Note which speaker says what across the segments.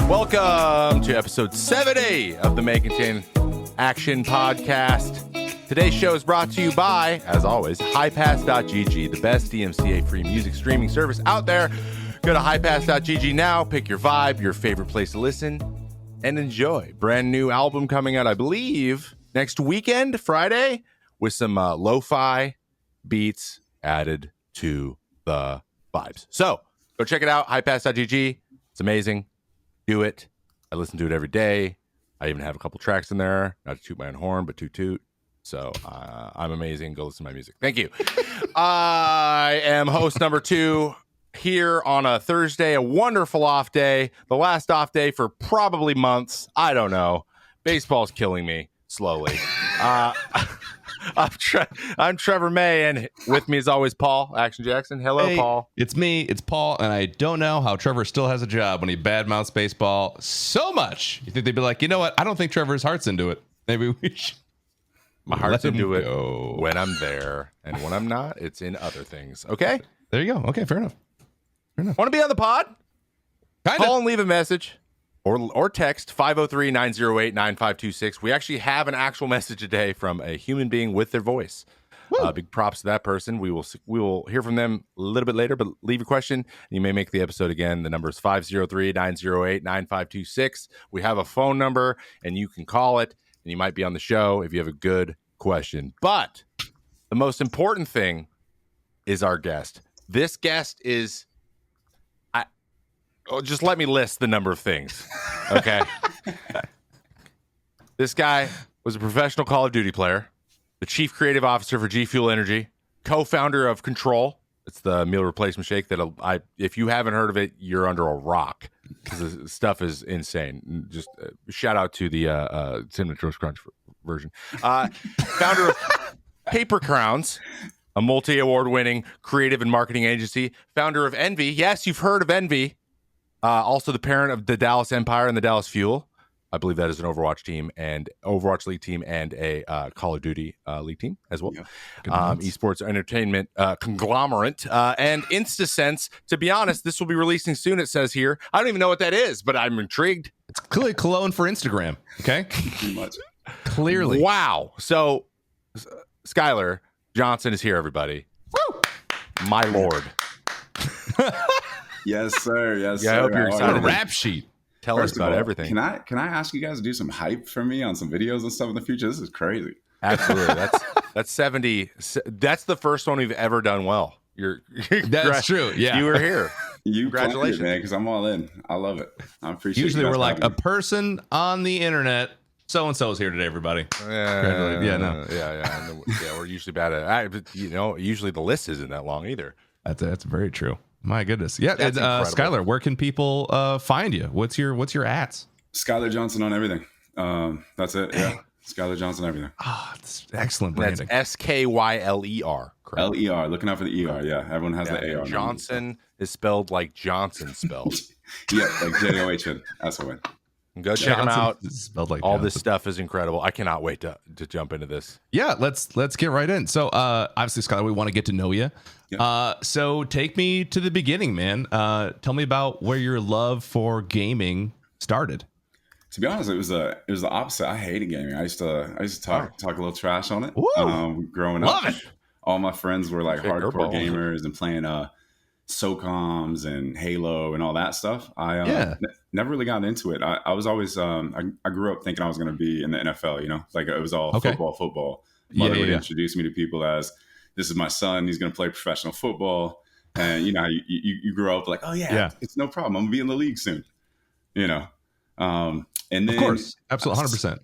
Speaker 1: Welcome to episode 70 of the May Contain Action Podcast. Today's show is brought to you by, as always, highpass.gg, the best DMCA-free music streaming service out there. Go to highpass.gg now, pick your vibe, your favorite place to listen, and enjoy. Brand new album coming out, I believe, next weekend, Friday, with some lo-fi beats added to the vibes. So go check it out, highpass.gg. It's amazing. Do it. I listen to it every day. I even have a couple tracks in there. Not to toot my own horn, but toot. So I'm amazing. Go listen to my music. Thank you. I am host number 2 here on a Thursday, a wonderful off day. The last off day for probably months. I don't know. Baseball's killing me slowly. I'm Trevor May, and with me as always, Paul, ActionJaxon. Hello,
Speaker 2: hey,
Speaker 1: Paul.
Speaker 2: It's me. It's Paul, and I don't know how Trevor still has a job when he badmouths baseball so much. You think they'd be like, you know what? I don't think Trevor's heart's into it. Maybe we should.
Speaker 1: My heart's into it when I'm there, and when I'm not, it's in other things. Okay?
Speaker 2: There you go. Okay, fair enough.
Speaker 1: Want to be on the pod? Call and leave a message or text 503-908-9526. We actually have an actual message today from a human being with their voice. Big props to that person. We will hear from them a little bit later, but leave a question and you may make the episode again. The number is 503-908-9526. We have a phone number and you can call it and you might be on the show if you have a good question. But the most important thing is our guest. This guest is... just let me list the number of things, okay? This guy was a professional Call of Duty player, the chief creative officer for G Fuel Energy, co-founder of Control. It's the meal replacement shake that if you haven't heard of it, you're under a rock because the stuff is insane. Just shout out to the Cinnamon Toast Crunch version. Founder of Paper Crowns, a multi-award winning creative and marketing agency. Founder of Envy. Yes, you've heard of Envy. Also the parent of the Dallas Empire and the Dallas Fuel. I believe that is an Overwatch League team and a Call of Duty League team as well. Yeah. Esports entertainment conglomerate and InstaSense. To be honest, this will be releasing soon, it says here. I don't even know what that is, but I'm intrigued.
Speaker 2: It's clearly cologne for Instagram, okay?
Speaker 3: Pretty much.
Speaker 2: Clearly.
Speaker 1: Wow. So Skyler Johnson is here, everybody. Woo! My lord.
Speaker 3: Yes, sir. Yes,
Speaker 1: yeah,
Speaker 3: sir.
Speaker 1: I hope you're excited.
Speaker 2: On a rap sheet.
Speaker 1: Tell us about everything.
Speaker 3: Can I ask you guys to do some hype for me on some videos and stuff in the future? This is crazy.
Speaker 1: Absolutely. That's 70. That's the first one we've ever done well.
Speaker 2: That's true. Yeah.
Speaker 3: You
Speaker 1: were here.
Speaker 3: Congratulations, man, because I'm all in. I love it. I appreciate it.
Speaker 2: Usually we're like a person on the internet. So-and-so is here today, everybody.
Speaker 1: Yeah. We're usually bad at it. Usually the list isn't that long either.
Speaker 2: That's very true. My goodness. Yeah. Skyler, where can people find you? What's your ats?
Speaker 3: Skyler Johnson on everything. That's it. Yeah. Skyler Johnson, everything.
Speaker 2: It's excellent branding.
Speaker 1: That's SKYLER. Correct?
Speaker 3: LER. Looking out for the ER. Yeah. Everyone has the AR.
Speaker 1: Johnson is spelled like Johnson spelled.
Speaker 3: Yeah. Like JOHN. That's the way.
Speaker 1: Go check them out.
Speaker 2: Spelled like
Speaker 1: all
Speaker 2: Johnson.
Speaker 1: This stuff is incredible. I cannot wait to jump into this.
Speaker 2: Yeah, let's get right in. So obviously, Skyler, we want to get to know you.
Speaker 3: Yeah.
Speaker 2: So take me to the beginning, man. Tell me about where your love for gaming started.
Speaker 3: To be honest, it was the opposite. I hated gaming. I used to talk a little trash on it. Growing
Speaker 2: Love
Speaker 3: up,
Speaker 2: it.
Speaker 3: All my friends were like hardcore
Speaker 1: Gerbo.
Speaker 3: gamers and playing SOCOMs and Halo and all that stuff. I never really got into it. I was always I grew up thinking I was going to be in the NFL. Like it was all football. Mother would introduce me to people as, this is my son. He's going to play professional football. And you grow up like, oh yeah, it's no problem. I'm gonna be in the league soon. And then
Speaker 2: of course, absolutely, 100%.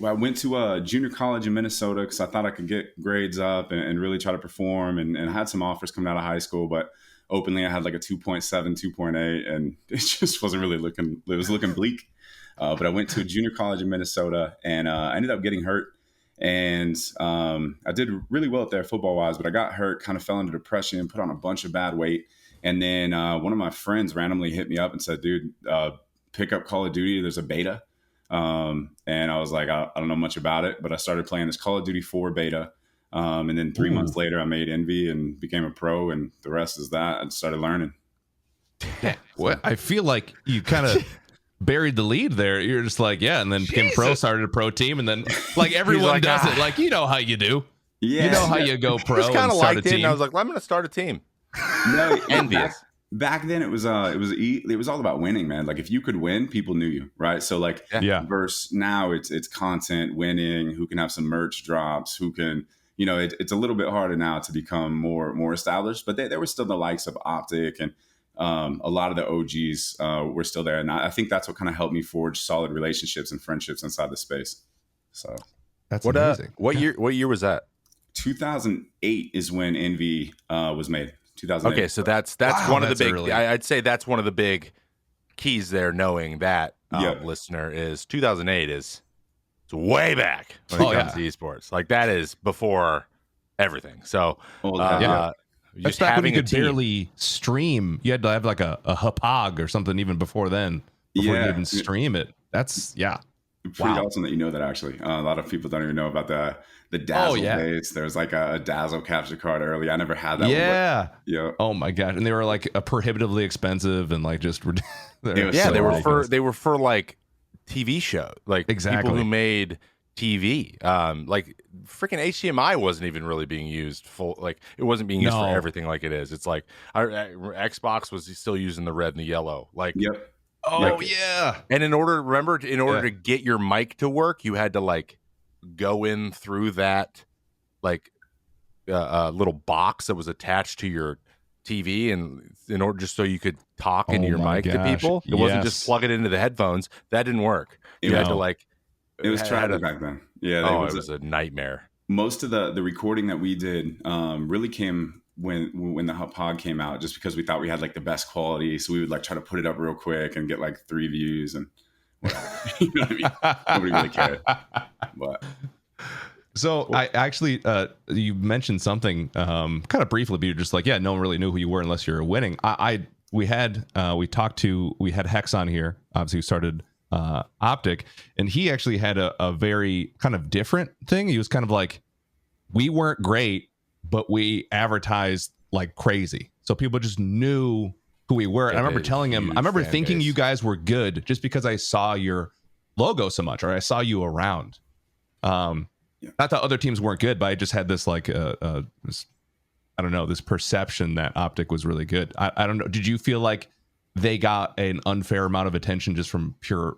Speaker 3: I went to a junior college in Minnesota because I thought I could get grades up and really try to perform. And I had some offers coming out of high school, but openly I had like a 2.7, 2.8, and it just wasn't really looking. It was looking bleak. But I went to a junior college in Minnesota, and I ended up getting hurt. And I did really well there football wise, but I got hurt, kind of fell into depression, put on a bunch of bad weight. And then one of my friends randomly hit me up and said, dude, pick up Call of Duty. There's a beta. And I was like, I don't know much about it, but I started playing this Call of Duty 4 beta. And then 3 months later, I made Envy and became a pro. And the rest is that. I started learning.
Speaker 2: Well, I feel like you kind of buried the lead there. You're just like, yeah, and then became pro, started a pro team, and then like everyone
Speaker 1: like,
Speaker 2: does it. Like, you know how you do.
Speaker 3: Yeah,
Speaker 2: you know how you go pro
Speaker 1: just kind
Speaker 2: and
Speaker 1: of
Speaker 2: start a
Speaker 1: liked it,
Speaker 2: team.
Speaker 1: and I was like, well, I'm going to start a team.
Speaker 3: No,
Speaker 1: Envious.
Speaker 3: Back then it was all about winning, man. Like if you could win, people knew you, right? So like versus now it's content, winning, who can have some merch drops, who can, it's a little bit harder now to become more established, but there were still the likes of Optic and a lot of the OGs were still there. And I think that's what kind of helped me forge solid relationships and friendships inside the space. So
Speaker 2: that's amazing.
Speaker 1: What year was that?
Speaker 3: 2008 is when Envy was made. 2008.
Speaker 1: Okay, so that's one of the big. I'd say that's one of the big keys there. Knowing that listener is 2008 is it's way back when it comes to esports. Like that is before everything. So
Speaker 2: that's back when you could barely stream. You had to have like a Hapag or something even before then. Before you even stream it. That's
Speaker 3: pretty awesome that you know that. Actually, a lot of people don't even know about the Dazzle base. There was like a Dazzle capture card early. I never had that.
Speaker 2: Yeah. Oh my gosh. And they were like a prohibitively expensive and like just
Speaker 1: they were for like TV show, like people who made TV. Like freaking HDMI wasn't even really being used full. Like it wasn't being used for everything like it is. It's like Xbox was still using the red and the yellow. Like And in order to get your mic to work, you had to like go in through that like little box that was attached to your TV, and in order just so you could talk into your mic to people. It wasn't just plug it into the headphones. That didn't work. You had to like.
Speaker 3: It was tragic back then. Yeah,
Speaker 1: it was a nightmare.
Speaker 3: Most of the recording that we did really came when the Hapag came out, just because we thought we had like the best quality, so we would like try to put it up real quick and get like 3 views and whatever. You know what I mean? Nobody really cared. But
Speaker 2: so I actually you mentioned something kind of briefly, but you're just like, no one really knew who you were unless you're winning. We had Hex on here, obviously, who started Optic, and he actually had a very kind of different thing. He was kind of like, we weren't great, but we advertised like crazy, so people just knew who we were. And I remember telling him, I remember thinking you guys were good just because I saw your logo so much, or I saw you around. Not that other teams weren't good, but I just had this like this, I don't know, this perception that Optic was really good. I don't know. Did you feel like they got an unfair amount of attention just from pure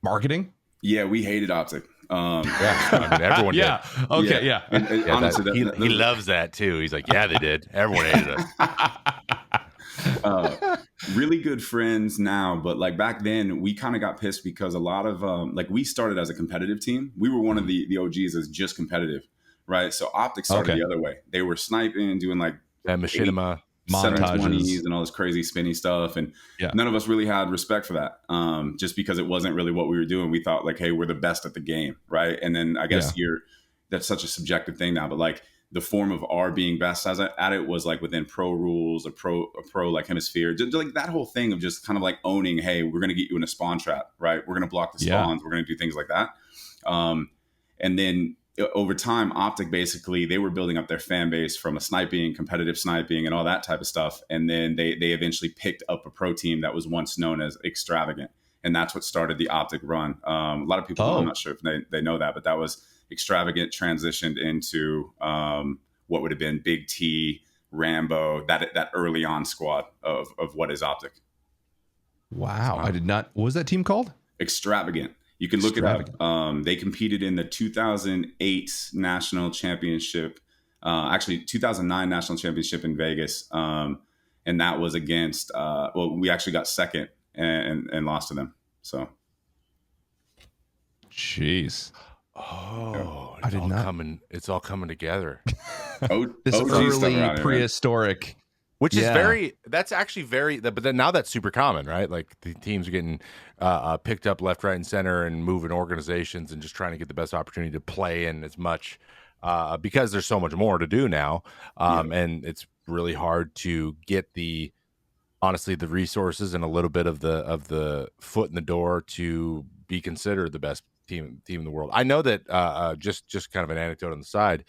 Speaker 2: marketing?
Speaker 3: Yeah, we hated Optic.
Speaker 1: Everyone did.
Speaker 2: Okay,
Speaker 3: And honestly,
Speaker 1: he loves that too. He's like, they did. Everyone hated
Speaker 3: us. Really good friends now, but like back then, we kind of got pissed because a lot of like we started as a competitive team. We were one of the OGs as just competitive, right? So Optic started the other way. They were sniping, doing like
Speaker 1: machinima.
Speaker 3: 720s and all this crazy spinny stuff, and none of us really had respect for that, just because it wasn't really what we were doing. We thought like, hey, we're the best at the game, right? And then I guess that's such a subjective thing now, but like the form of our being best at it was like within pro rules, a pro like hemisphere, just like that whole thing of just kind of like owning, hey, we're gonna get you in a spawn trap, right? We're gonna block the spawns, we're gonna do things like that. And then over time, Optic basically, they were building up their fan base from a sniping, competitive sniping, and all that type of stuff. And then they eventually picked up a pro team that was once known as Extravagant. And that's what started the Optic run. A lot of people, I'm not sure if they know that, but that was Extravagant transitioned into what would have been Big T, Rambo, that early on squad of what is Optic.
Speaker 2: Wow. I did not. What was that team called?
Speaker 3: Extravagant. You can look it up. They competed in the 2008 national championship, actually 2009 national championship in Vegas. And that was against, we actually got second and lost to them. So.
Speaker 2: Jeez.
Speaker 1: Oh, it's all coming together.
Speaker 2: This early prehistoric.
Speaker 1: Which is that's actually very, but then now that's super common, right? Like the teams are getting picked up left, right, and center and moving organizations and just trying to get the best opportunity to play in as much because there's so much more to do now. And it's really hard to get honestly, the resources and a little bit of the foot in the door to be considered the best team in the world. I know that just kind of an anecdote on the side,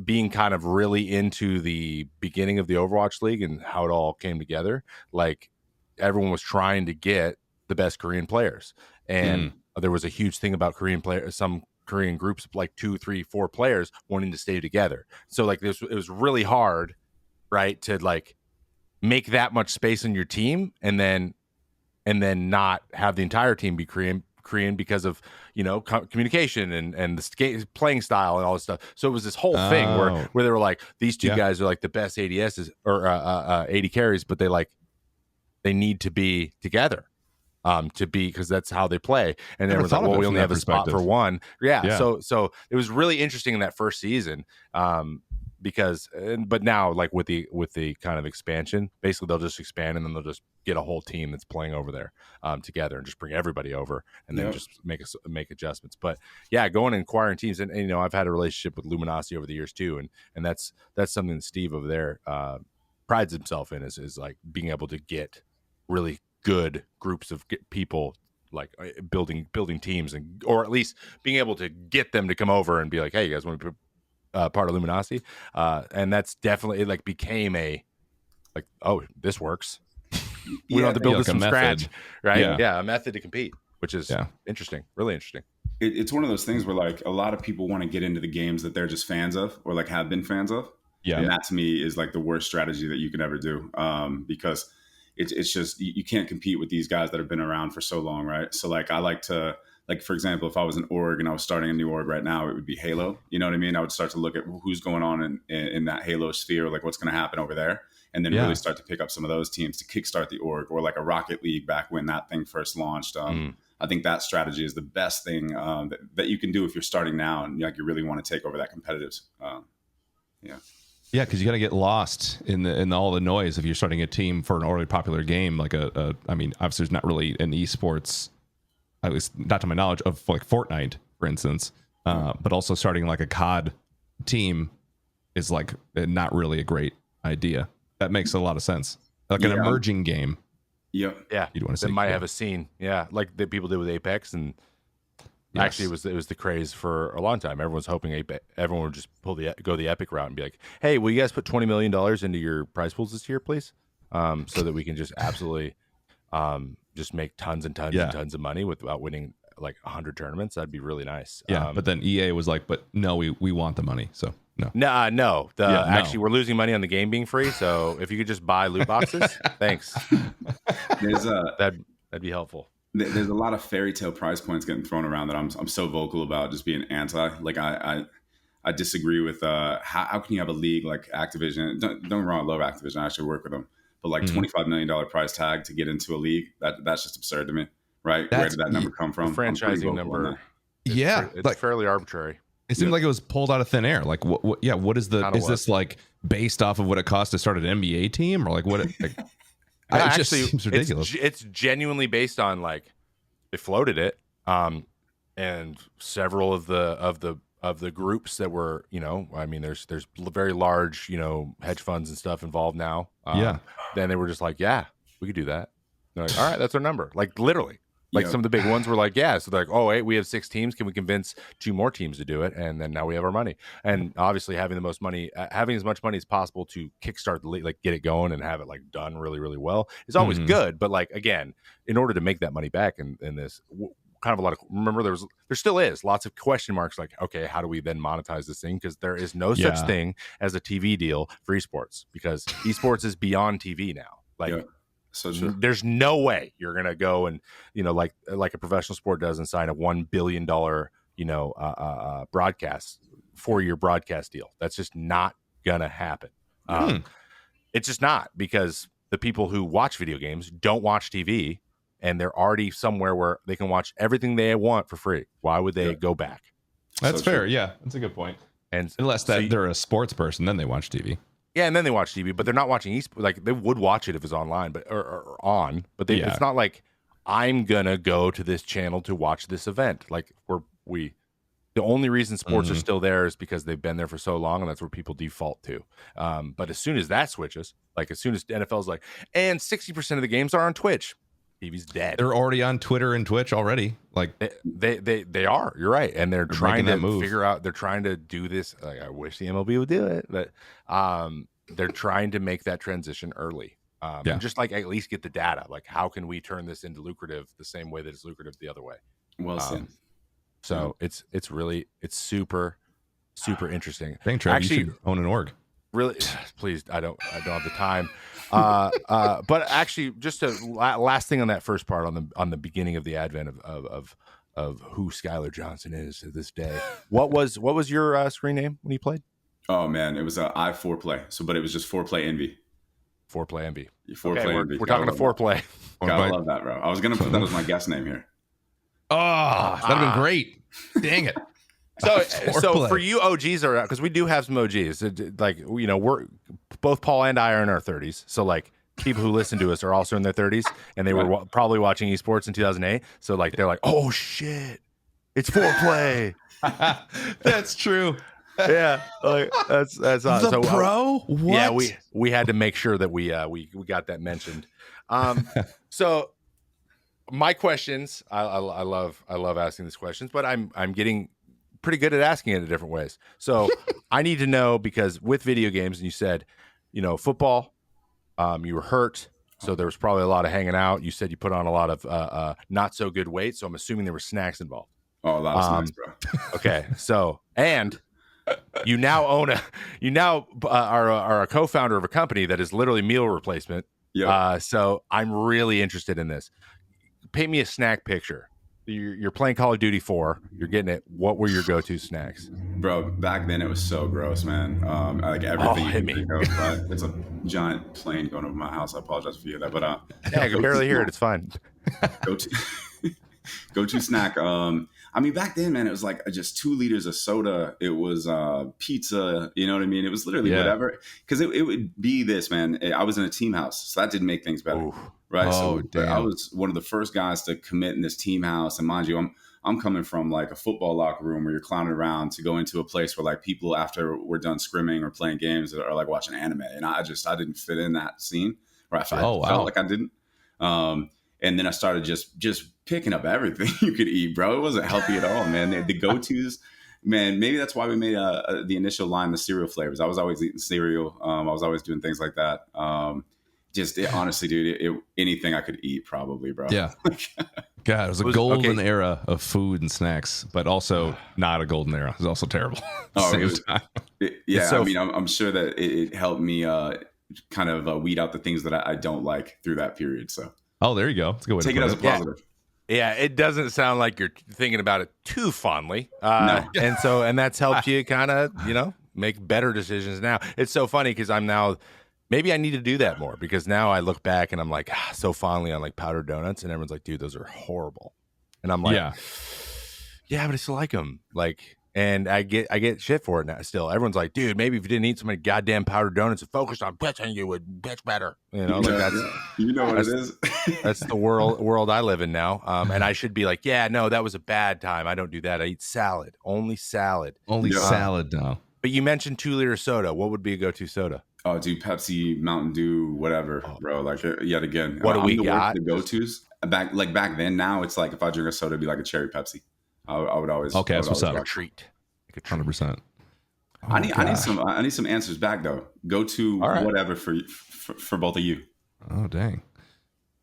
Speaker 1: being kind of really into the beginning of the Overwatch League and how it all came together, like everyone was trying to get the best Korean players. And there was a huge thing about Korean players, some Korean groups, like 2, 3, 4 players wanting to stay together. So like it was really hard, right, to like make that much space in your team and then not have the entire team be Korean because of, you know, communication and the playing style and all this stuff. So it was this whole thing where they were like, these two guys are like the best ADSs or AD carries, but they need to be together because that's how they play. And then was like, well, we only have a spot for one. Yeah. So it was really interesting in that first season. But now like with the kind of expansion, basically they'll just expand and then they'll just get a whole team that's playing over there together and just bring everybody over and then just make adjustments. But yeah, going and acquiring teams and you know, I've had a relationship with Luminosity over the years too, and that's something that Steve over there prides himself in is like being able to get really good groups of people, like building teams, and or at least being able to get them to come over and be like, hey, you guys want to be part of Luminosity? And that's definitely, it like became a like, oh, this works. We don't have to build this from scratch, right? Yeah, a method to compete, which is interesting, really interesting.
Speaker 3: It's one of those things where like a lot of people want to get into the games that they're just fans of or like have been fans of. And that to me is like the worst strategy that you can ever do, because it's just you can't compete with these guys that have been around for so long, right? So like I like to, like, for example, if I was an org and I was starting a new org right now, it would be Halo. You know what I mean? I would start to look at who's going on in that Halo sphere, like what's going to happen over there, and then really start to pick up some of those teams to kickstart the org, or like a Rocket League back when that thing first launched. I think that strategy is the best thing that you can do if you're starting now and like you really want to take over that competitive.
Speaker 2: Yeah, because you got to get lost in all the noise if you're starting a team for an already popular game. Like I mean, obviously there's not really an esports, at least not to my knowledge, of like Fortnite, for instance. But also starting like a COD team is like not really a great idea. That makes a lot of sense. Like an emerging game.
Speaker 3: Yeah.
Speaker 1: You'd want to see. It might have a scene. Yeah, like the people did with Apex, and actually it was the craze for a long time. Everyone's hoping everyone would just go the Epic route and be like, hey, will you guys put $20 million into your prize pools this year, please? So that we can just absolutely just make tons and tons and tons of money without winning like 100 tournaments. That'd be really nice.
Speaker 2: But then EA was like, but no, we want the money. So
Speaker 1: no. Actually, we're losing money on the game being free. So if you could just buy loot boxes, thanks. That'd be helpful.
Speaker 3: There's a lot of fairy tale prize points getting thrown around that I'm so vocal about just being anti. Like I disagree with how can you have a league like Activision? Don't get me wrong, I love Activision. I actually work with them, but like $25 million prize tag to get into a league, that's just absurd to me, right? Where did that number come from?
Speaker 1: The franchising number.
Speaker 2: It's
Speaker 1: like fairly arbitrary.
Speaker 2: It seemed like it was pulled out of thin air. Like what is the this like based off of what it costs to start an NBA team, or like what? It
Speaker 1: actually,
Speaker 2: just seems ridiculous.
Speaker 1: It's genuinely based on like they floated it, and several of the groups that were, you know, I mean, there's very large, you know, hedge funds and stuff involved now. Then they were just like, yeah, we could do that. They're like, all right, that's our number. Like literally. Like some of the big ones were like, yeah. So they're like, oh, wait, we have 6 teams. Can we convince 2 more teams to do it? And then now we have our money. And obviously having the most money, having as much money as possible to kickstart the league, like get it going and have it like done really, really well is always good. But like, again, in order to make that money back in this kind of a lot of, remember there still is lots of question marks. Like, okay, how do we then monetize this thing? Because there is no such thing as a TV deal for esports, because esports is beyond TV now. Like,
Speaker 3: So true.
Speaker 1: There's no way you're gonna go and, you know, like a professional sport does and sign a $1 billion, you know, broadcast 4-year broadcast deal. That's just not gonna happen. It's just not, because the people who watch video games don't watch TV, and they're already somewhere where they can watch everything they want for free. Why would they go back?
Speaker 2: That's fair. Yeah, that's a good point. And unless they're a sports person, then they watch TV.
Speaker 1: Yeah, and then they watch TV, but they're not watching esports. Like they would watch it if it's online, but or on. But it's not like I'm gonna go to this channel to watch this event. Like the only reason sports are still there is because they've been there for so long, and that's where people default to. But as soon as that switches, like as soon as the NFL's like, and 60% of the games are on Twitch, TV's dead.
Speaker 2: They're already on Twitter and Twitch already. Like
Speaker 1: they are. You're right, and they're trying to figure out. They're trying to do this. Like I wish the MLB would do it, but they're trying to make that transition early. And just like at least get the data. Like, how can we turn this into lucrative the same way that it's lucrative the other way?
Speaker 3: Well said.
Speaker 1: So it's super interesting.
Speaker 2: Dang, Trev, actually, you should own an org.
Speaker 1: Really, please. I don't have the time. But actually, just a last thing on that first part on the beginning of the advent of who Skyler Johnson is to this day. What was your screen name when you played?
Speaker 3: Oh man, it was I4Play. But it was just 4Play Envy.
Speaker 1: 4Play Envy.
Speaker 3: 4Play Envy.
Speaker 1: We're talking to 4Play.
Speaker 3: Gotta love that, bro. I was gonna put that as my guest name here.
Speaker 2: Oh, that'd have been great. Dang it.
Speaker 1: So for you OGs are, because we do have some OGs, like, you know, we're both Paul and I are in our 30s. So like people who listen to us are also in their 30s, and they were probably watching esports in 2008. So like they're like, oh shit, it's 4Play.
Speaker 2: That's true.
Speaker 1: Yeah, like that's awesome.
Speaker 2: The pro. What?
Speaker 1: Yeah, we had to make sure that we got that mentioned. So my questions, I love asking these questions, but I'm getting pretty good at asking it in different ways. So I need to know, because with video games, and you said, you know, football, you were hurt, so there was probably a lot of hanging out. You said you put on a lot of not so good weight, so I'm assuming there were snacks involved.
Speaker 3: Oh, a lot of snacks, bro.
Speaker 1: Okay, so and you now are a co-founder of a company that is literally meal replacement.
Speaker 3: Yeah.
Speaker 1: So I'm really interested in this. Paint me a snack picture. You're playing Call of Duty 4. You're getting it. What were your go-to snacks?
Speaker 3: Bro, back then it was so gross, man. Like everything.
Speaker 1: Hit me.
Speaker 3: It's a giant plane going over my house. I apologize if you hear that, but
Speaker 1: yeah, I can barely hear it. It's fine.
Speaker 3: Go-to snack. I mean, back then, man, it was like just 2 liters of soda. It was pizza. You know what I mean? It was literally whatever. Because it would be this, man. I was in a team house, so that didn't make things better. Ooh. Right.
Speaker 2: Oh,
Speaker 3: so I was one of the first guys to commit in this team house. And mind you, I'm coming from like a football locker room where you're clowning around to go into a place where like people after we're done scrimming or playing games are like watching anime. And I didn't fit in that scene. Or I felt like I didn't. And then I started just picking up everything you could eat, bro. It wasn't healthy at all, man. The go-tos, man, maybe that's why we made the initial line, the cereal flavors. I was always eating cereal. I was always doing things like that. Honestly, dude, anything I could eat, probably, bro.
Speaker 2: Yeah. God, it was a golden era of food and snacks, but also not a golden era. It was also terrible.
Speaker 3: I mean, I'm sure that it helped me kind of weed out the things that I don't like through that period. So,
Speaker 2: there you go. Let's go.
Speaker 3: Take it as a positive.
Speaker 1: Yeah, it doesn't sound like you're thinking about it too fondly. No. And that's helped you kind of, you know, make better decisions now. It's so funny because maybe I need to do that more, because now I look back and I'm like, so fondly on like powdered donuts, and everyone's like, dude, those are horrible. And I'm like, yeah, but I still like them. Like, and I get shit for it now still. Everyone's like, dude, maybe if you didn't eat so many goddamn powdered donuts and focused on pitching, you would pitch better. You know, like that's,
Speaker 3: you know what it is.
Speaker 1: That's the world I live in now. And I should be like, yeah, no, that was a bad time. I don't do that. I eat salad, only salad.
Speaker 2: Salad now.
Speaker 1: But you mentioned 2-liter soda. What would be a go-to soda?
Speaker 3: Oh, dude, Pepsi, Mountain Dew, whatever, bro. Like, yet again,
Speaker 1: what do we got?
Speaker 3: The go-tos back then. Now it's like if I drink a soda, it'd be like a cherry Pepsi. I would always.
Speaker 2: Okay, that's what's up.
Speaker 1: A treat.
Speaker 2: 100%.
Speaker 3: I need some answers back though. Go to whatever for both of you.
Speaker 2: Oh dang.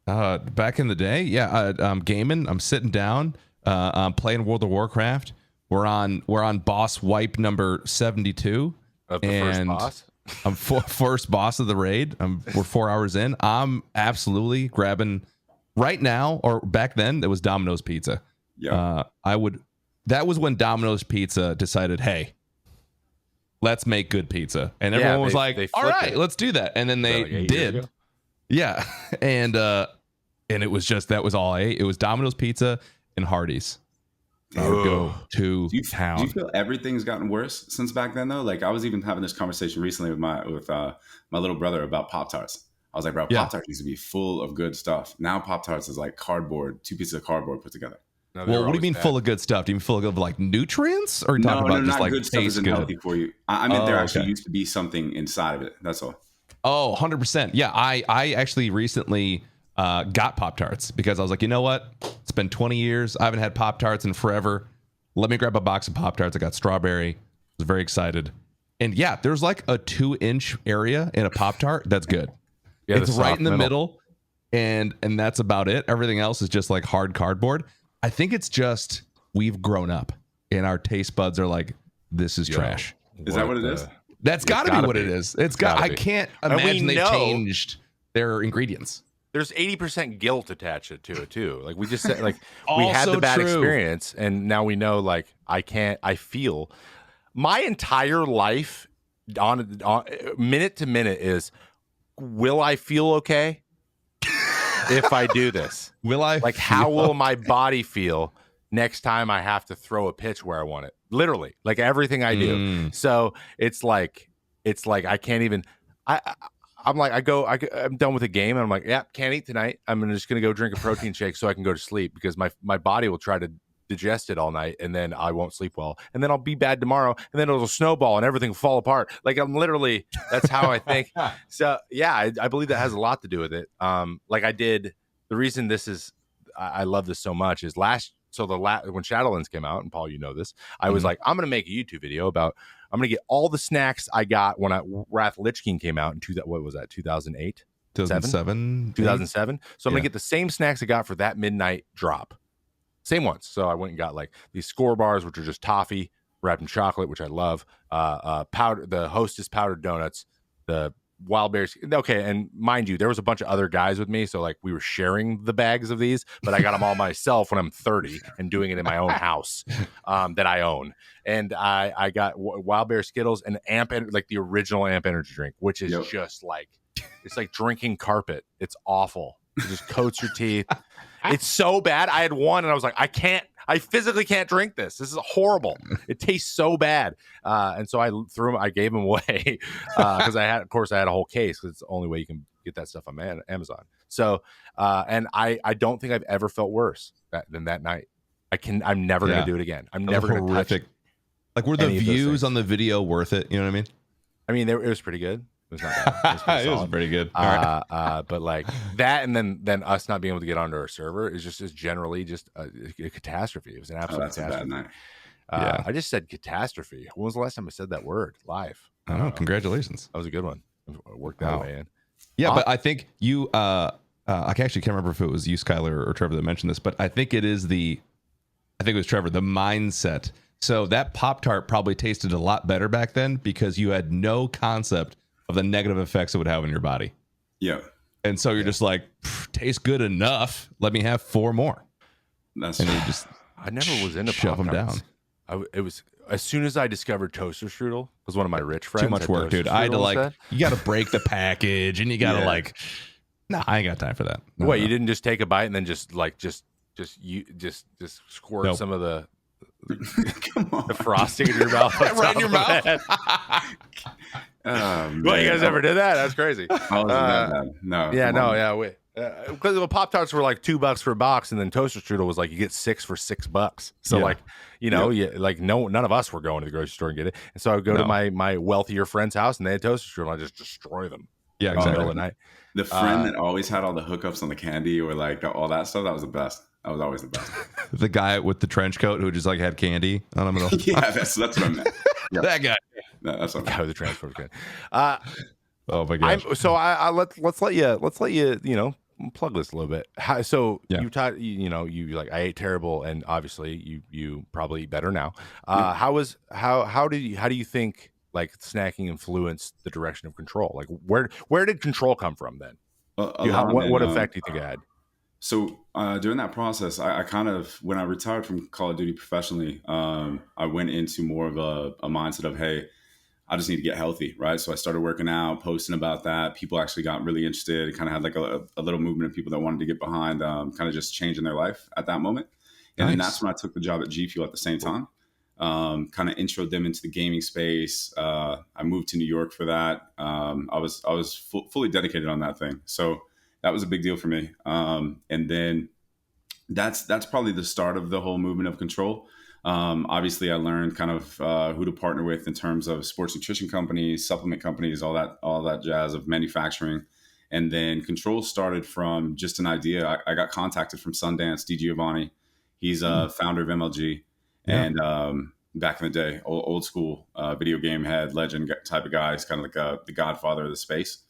Speaker 2: Back in the day, I'm gaming. I'm sitting down. I'm playing World of Warcraft. We're on boss wipe number 72
Speaker 1: of the first boss.
Speaker 2: I'm first boss of the raid. We're 4 hours in. I'm absolutely grabbing right now, or back then it was Domino's Pizza.
Speaker 3: Yeah.
Speaker 2: That was when Domino's Pizza decided, hey, let's make good pizza. And everyone was like, all right, let's do that. And then they did. Yeah. And it was just, that was all I ate. It was Domino's Pizza and Hardee's. I would go to town.
Speaker 3: Do you feel everything's gotten worse since back then though? Like I was even having this conversation recently with my little brother about Pop-Tarts. I was like, bro, Pop-Tarts used to be full of good stuff. Now Pop-Tarts is like cardboard, 2 pieces of cardboard put together.
Speaker 2: No, well, what do you mean full of good stuff? Do you mean full of like nutrients, or talking about just like
Speaker 3: good stuff isn't healthy for you? I meant there actually used to be something inside of it. That's all.
Speaker 2: Oh, 100%. Yeah, I actually recently got Pop-Tarts because I was like, you know what? It's been 20 years. I haven't had Pop-Tarts in forever. Let me grab a box of Pop-Tarts. I got strawberry. I was very excited. And yeah, there's like a 2-inch area in a Pop-Tart. That's good.
Speaker 1: Yeah,
Speaker 2: it's right in the middle, and that's about it. Everything else is just like hard cardboard. I think it's just we've grown up, and our taste buds are like, this is trash.
Speaker 3: Is that what it is?
Speaker 2: That's got to be what it is. It's got. I can't imagine they changed their ingredients.
Speaker 1: There's 80% guilt attached to it too. Like we just said, like we had the bad experience, and now we know. Like I feel my entire life on minute to minute is, will I feel okay if I do this?
Speaker 2: Will I?
Speaker 1: Like how will my body feel next time I have to throw a pitch where I want it? Literally, like everything I do. So it's like I can't even. I'm done with the game, and I'm like, yeah, can't eat tonight. I'm just gonna go drink a protein shake so I can go to sleep, because my body will try to digest it all night, and then I won't sleep well, and then I'll be bad tomorrow, and then it'll snowball and everything will fall apart. Like I'm literally, that's how I think. So yeah, I believe that has a lot to do with it. Like I did. The reason this is, I love this so much is when Shadowlands came out, and Paul, you know this, I was like, I'm gonna make a YouTube video about. I'm gonna get all the snacks I got when Wrath Lich King came out in 2008,
Speaker 2: 2007.
Speaker 1: So I'm gonna get the same snacks I got for that midnight drop, same ones. So I went and got like these Score bars, which are just toffee wrapped in chocolate, which I love. The Hostess powdered donuts, the wild berries. Okay, and mind you, there was a bunch of other guys with me, so like we were sharing the bags of these, but I got them all myself when I'm 30 and doing it in my own house that I own. And I got wild berry Skittles and like the original Amp energy drink, which is just like, it's like drinking carpet. It's awful. It just coats your teeth. It's so bad. I had one and I was like, I physically can't drink this. This is horrible. It tastes so bad. And so I gave them away because I had a whole case, because it's the only way you can get that stuff on Amazon. So, and I don't think I've ever felt worse than that night. I'm never going to do it again. I'm never going to touch it.
Speaker 2: Like, were the views on the video worth it? You know what I mean?
Speaker 1: I mean, it was pretty good. It was not bad.
Speaker 2: It was pretty good.
Speaker 1: But like that, and then us not being able to get onto our server is generally just a catastrophe. It was an absolute catastrophe.
Speaker 3: A bad night.
Speaker 1: I just said catastrophe. When was the last time I said that word live?
Speaker 2: I don't know. Congratulations.
Speaker 1: That was a good one. It worked that way in.
Speaker 2: Yeah, but I think you. I actually can't remember if it was you, Skyler, or Trevor that mentioned this, but I think it was Trevor. The mindset. So that Pop-Tart probably tasted a lot better back then because you had no concept of the negative effects it would have on your body.
Speaker 3: Yeah.
Speaker 2: And so you're just like, tastes good enough. Let me have 4 more.
Speaker 3: You
Speaker 2: just
Speaker 1: I never was into
Speaker 2: shove them down.
Speaker 1: It was as soon as I discovered toaster strudel, because one of my rich friends.
Speaker 2: Too much work, dude. I had to you got to break the package, and you got to no, I ain't got time for that. No,
Speaker 1: you didn't just take a bite and then just squirt some of the frosting in your mouth,
Speaker 2: right in your mouth.
Speaker 1: Well, you guys ever did that? That's crazy.
Speaker 3: No.
Speaker 1: Because the Pop-Tarts were like $2 for a box, and then toaster strudel was like you get 6 for $6. So none of us were going to the grocery store and get it. And so I would go to my wealthier friend's house, and they had toaster strudel, and I just destroy them.
Speaker 2: Yeah,
Speaker 1: exactly. In the middle of the night.
Speaker 3: The friend that always had all the hookups on the candy or like all that stuff, that was the best. That was always the best.
Speaker 2: The guy with the trench coat who just like had candy on him.
Speaker 3: Yeah, that's what I meant. Yep.
Speaker 2: That guy.
Speaker 3: No, that's what I meant.
Speaker 1: Guy with the transport can.
Speaker 2: Oh my gosh.
Speaker 1: Let's let you plug this a little bit. You taught you like I ate terrible, and obviously you probably eat better now. How do you think like snacking influenced the direction of control? Like where did control come from then? What effect do you think it had?
Speaker 3: So during that process, I kind of, when I retired from Call of Duty professionally, I went into more of a mindset of, hey, I just need to get healthy, right? So I started working out, posting about that. People actually got really interested. It kind of had like a little movement of people that wanted to get behind kind of just changing their life at that moment. And then that's when I took the job at G Fuel at the same time. Kind of introed them into the gaming space. I moved to New York for that. I was fully dedicated on that thing. So that was a big deal for me. And then that's probably the start of the whole movement of control. Obviously I learned kind of who to partner with in terms of sports nutrition companies, supplement companies, all that jazz of manufacturing. And then control started from just an idea. I got contacted from Sundance, D. Giovanni. He's a founder of MLG. Yeah. And back in the day, old school video game head, legend type of guy. He's kind of like the godfather of the space.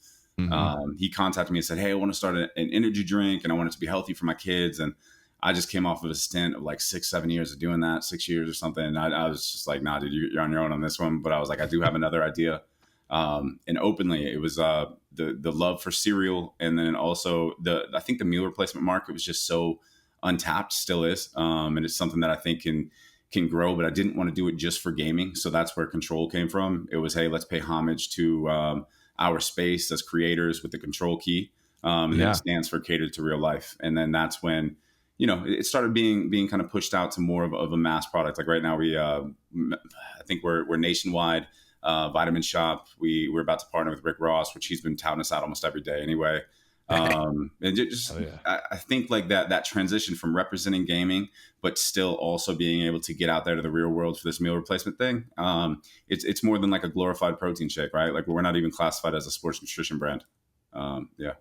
Speaker 3: He contacted me and said, "Hey, I want to start an energy drink and I want it to be healthy for my kids." And I just came off of a stint of like 6-7 years of doing that, 6 years or something. And I was just like, "Nah, dude, you're on your own on this one." But I was like, I do have another idea. And openly, it was the love for cereal, and then also I think the meal replacement market was just so untapped, still is, and it's something that I think can grow. But I didn't want to do it just for gaming, so that's where Control came from. It was, hey, let's pay homage to our space as creators with the Control key, and then it stands for catered to real life. And then that's when it started being kind of pushed out to more of a mass product. Like right now, I think we're nationwide. Vitamin Shop. We're about to partner with Rick Ross, which he's been touting us out almost every day anyway. And just, I think like that transition from representing gaming, but still also being able to get out there to the real world for this meal replacement thing. It's more than like a glorified protein shake, right? Like we're not even classified as a sports nutrition brand. Yeah.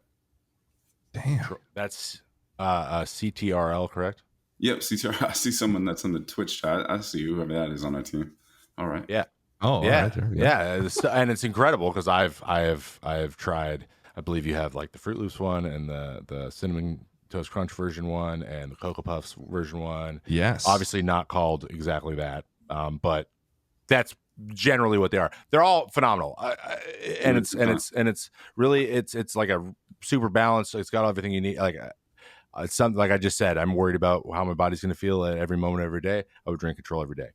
Speaker 2: Damn.
Speaker 1: That's CTRL, correct?
Speaker 3: Yep. CTRL. I see someone that's on the Twitch chat. I see whoever that is on our team. All right.
Speaker 1: Yeah.
Speaker 2: Oh,
Speaker 1: yeah,
Speaker 2: right there,
Speaker 1: and it's incredible because I've tried. I believe you have like the Fruit Loops one and the Cinnamon Toast Crunch version one and the Cocoa Puffs version one.
Speaker 2: Yes,
Speaker 1: obviously not called exactly that, but that's generally what they are. They're all phenomenal, and it's really it's like a super balanced. It's got everything you need. Like it's something like I just said. I'm worried about how my body's going to feel at every moment, every day. I would drink Control every day.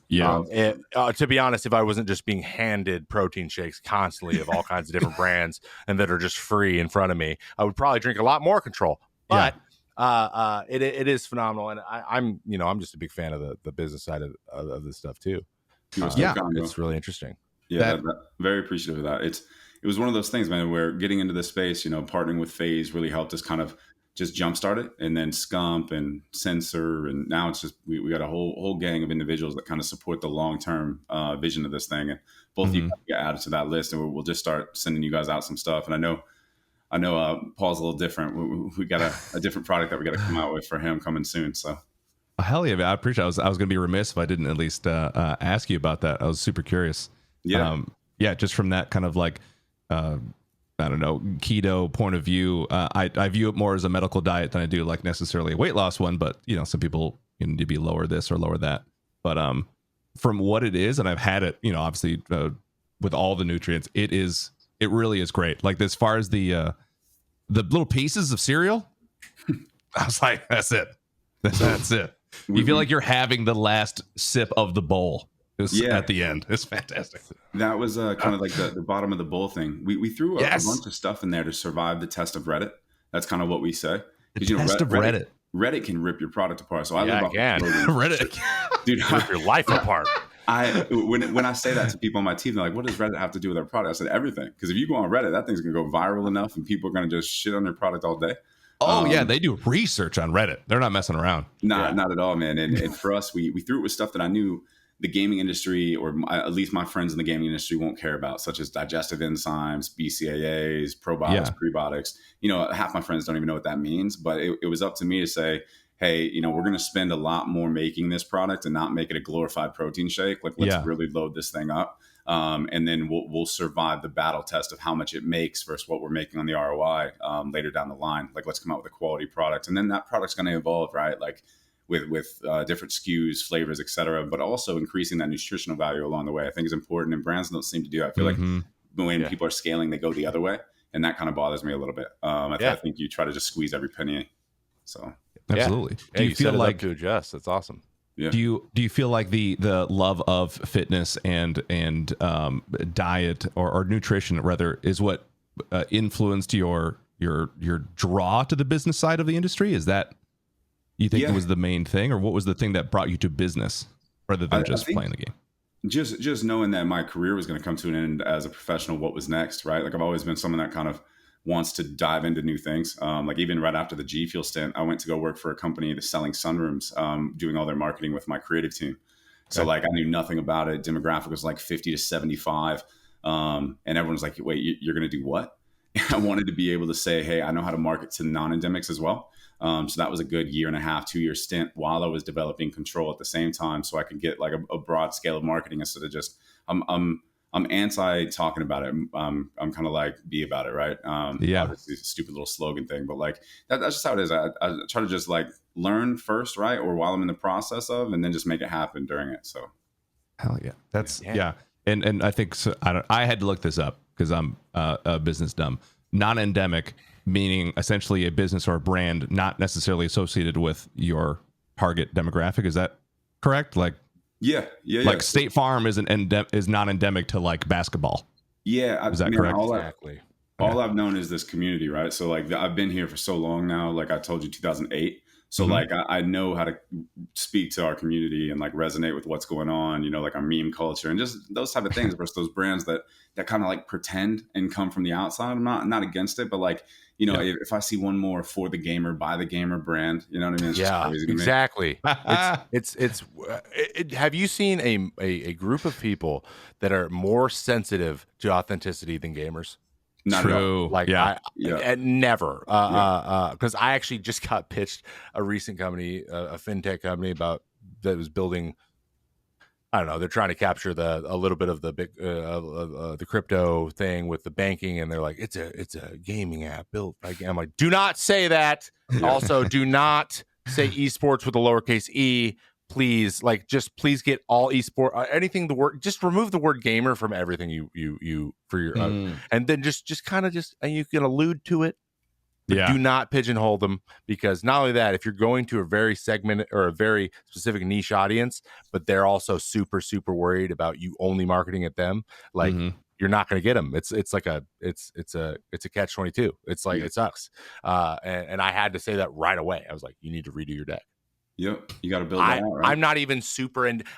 Speaker 1: To be honest, if I wasn't just being handed protein shakes constantly of all kinds of different brands and that are just free in front of me, I would probably drink a lot more Control. But it is phenomenal, and I'm just a big fan of the business side of this stuff too. It's really interesting.
Speaker 3: Yeah, very appreciative of that. It was one of those things, man, where getting into this space, partnering with FaZe really helped us kind of just jumpstart it, and then Scump and Sensor, and now it's just we got a whole gang of individuals that kind of support the long-term vision of this thing, and both of you get added to that list, and we'll just start sending you guys out some stuff. And I know Paul's a little different. We got a different product that we got to come out with for him coming soon. So
Speaker 2: hell yeah, I appreciate it. I was going to be remiss if I didn't at least ask you about that. I was super curious. Just from that kind of like I don't know, keto point of view, I view it more as a medical diet than I do like necessarily a weight loss one. But some people need to be lower this or lower that. But from what it is, and I've had it, obviously with all the nutrients, it really is great. Like as far as the little pieces of cereal, I was like, that's it. That's it. You feel like you're having the last sip of the bowl. At the end. It's fantastic.
Speaker 3: That was kind of like the bottom of the bowl thing. We threw a bunch of stuff in there to survive the test of Reddit. That's kind of what we say.
Speaker 2: The test of Reddit.
Speaker 3: Reddit can rip your product apart. So I live off
Speaker 2: Reddit.
Speaker 1: Dude, rip your life apart.
Speaker 3: When I say that to people on my team, they're like, what does Reddit have to do with our product? I said, everything. Because if you go on Reddit, that thing's going to go viral enough and people are going to just shit on your product all day.
Speaker 2: They do research on Reddit. They're not messing around.
Speaker 3: Not at all, man. And for us, we threw it with stuff that I knew the gaming industry, or at least my friends in the gaming industry, won't care about, such as digestive enzymes, BCAAs, probiotics, prebiotics. Half my friends don't even know what that means, but it was up to me to say, hey, we're going to spend a lot more making this product and not make it a glorified protein shake. Like, let's really load this thing up. And then we'll survive the battle test of how much it makes versus what we're making on the ROI later down the line. Like, let's come out with a quality product. And then that product's going to evolve, right? Like, with different SKUs, flavors, et cetera, but also increasing that nutritional value along the way. I think is important, and brands don't seem to do that. I feel like when people are scaling, they go the other way, and that kind of bothers me a little bit. I think you try to just squeeze every penny. So
Speaker 2: absolutely. Do you feel like
Speaker 1: to adjust? That's awesome.
Speaker 2: Yeah. Do you feel like the love of fitness and diet or nutrition rather is what influenced your draw to the business side of the industry? Is that you think it was the main thing, or what was the thing that brought you to business rather than just playing the game?
Speaker 3: Just knowing that my career was going to come to an end as a professional, what was next, right? Like I've always been someone that kind of wants to dive into new things. Like even right after the G Fuel stint, I went to go work for a company that's selling sunrooms, doing all their marketing with my creative team. So like I knew nothing about it. Demographic was like 50 to 75. And everyone's like, wait, you're going to do what? I wanted to be able to say, hey, I know how to market to non-endemics as well. So that was a good 1.5, 2 year stint while I was developing Control at the same time. So I could get like a broad scale of marketing instead of just, I'm I'm anti talking about it. I'm kind of like be about it, right? Obviously it's a stupid little slogan thing, but like that's just how it is. I try to just like learn first, right? Or while I'm in the process of, and then just make it happen during it. So
Speaker 2: hell yeah, that's And I think so, I had to look this up because I'm a business dumb. Non-endemic, meaning essentially a business or a brand not necessarily associated with your target demographic. Is that correct? Like, like State Farm is is not endemic to like basketball.
Speaker 3: Yeah,
Speaker 2: is that correct?
Speaker 1: Exactly.
Speaker 3: All I've known is this community, right? So like I've been here for so long now. Like I told you, 2008. So like I know how to speak to our community and like resonate with what's going on, you know, like our meme culture and just those type of things versus those brands that kind of like pretend and come from the outside. I'm not against it, but like, you know, if I see one more for the gamer, by the gamer brand, you know what I mean? It's just crazy to me.
Speaker 1: Exactly. Have you seen a group of people that are more sensitive to authenticity than gamers?
Speaker 3: Not
Speaker 2: true.
Speaker 1: Like never. Because I actually just got pitched a recent company, a fintech company that was building. I don't know. They're trying to capture a little bit of the big the crypto thing with the banking, and they're like, it's a gaming app built by. I'm like, do not say that. Also, do not say esports with a lowercase e. Please, like, just please get all esport anything the word. Just remove the word gamer from everything you for your and then just kind of and you can allude to it. But do not pigeonhole them, because not only that, if you're going to a very segmented or a very specific niche audience, but they're also super, super worried about you only marketing at them, like you're not going to get them. It's like it's a catch-22. It's like it sucks. And I had to say that right away. I was like, you need to redo your deck.
Speaker 3: Yep, you got to build that out, right?
Speaker 1: I'm not even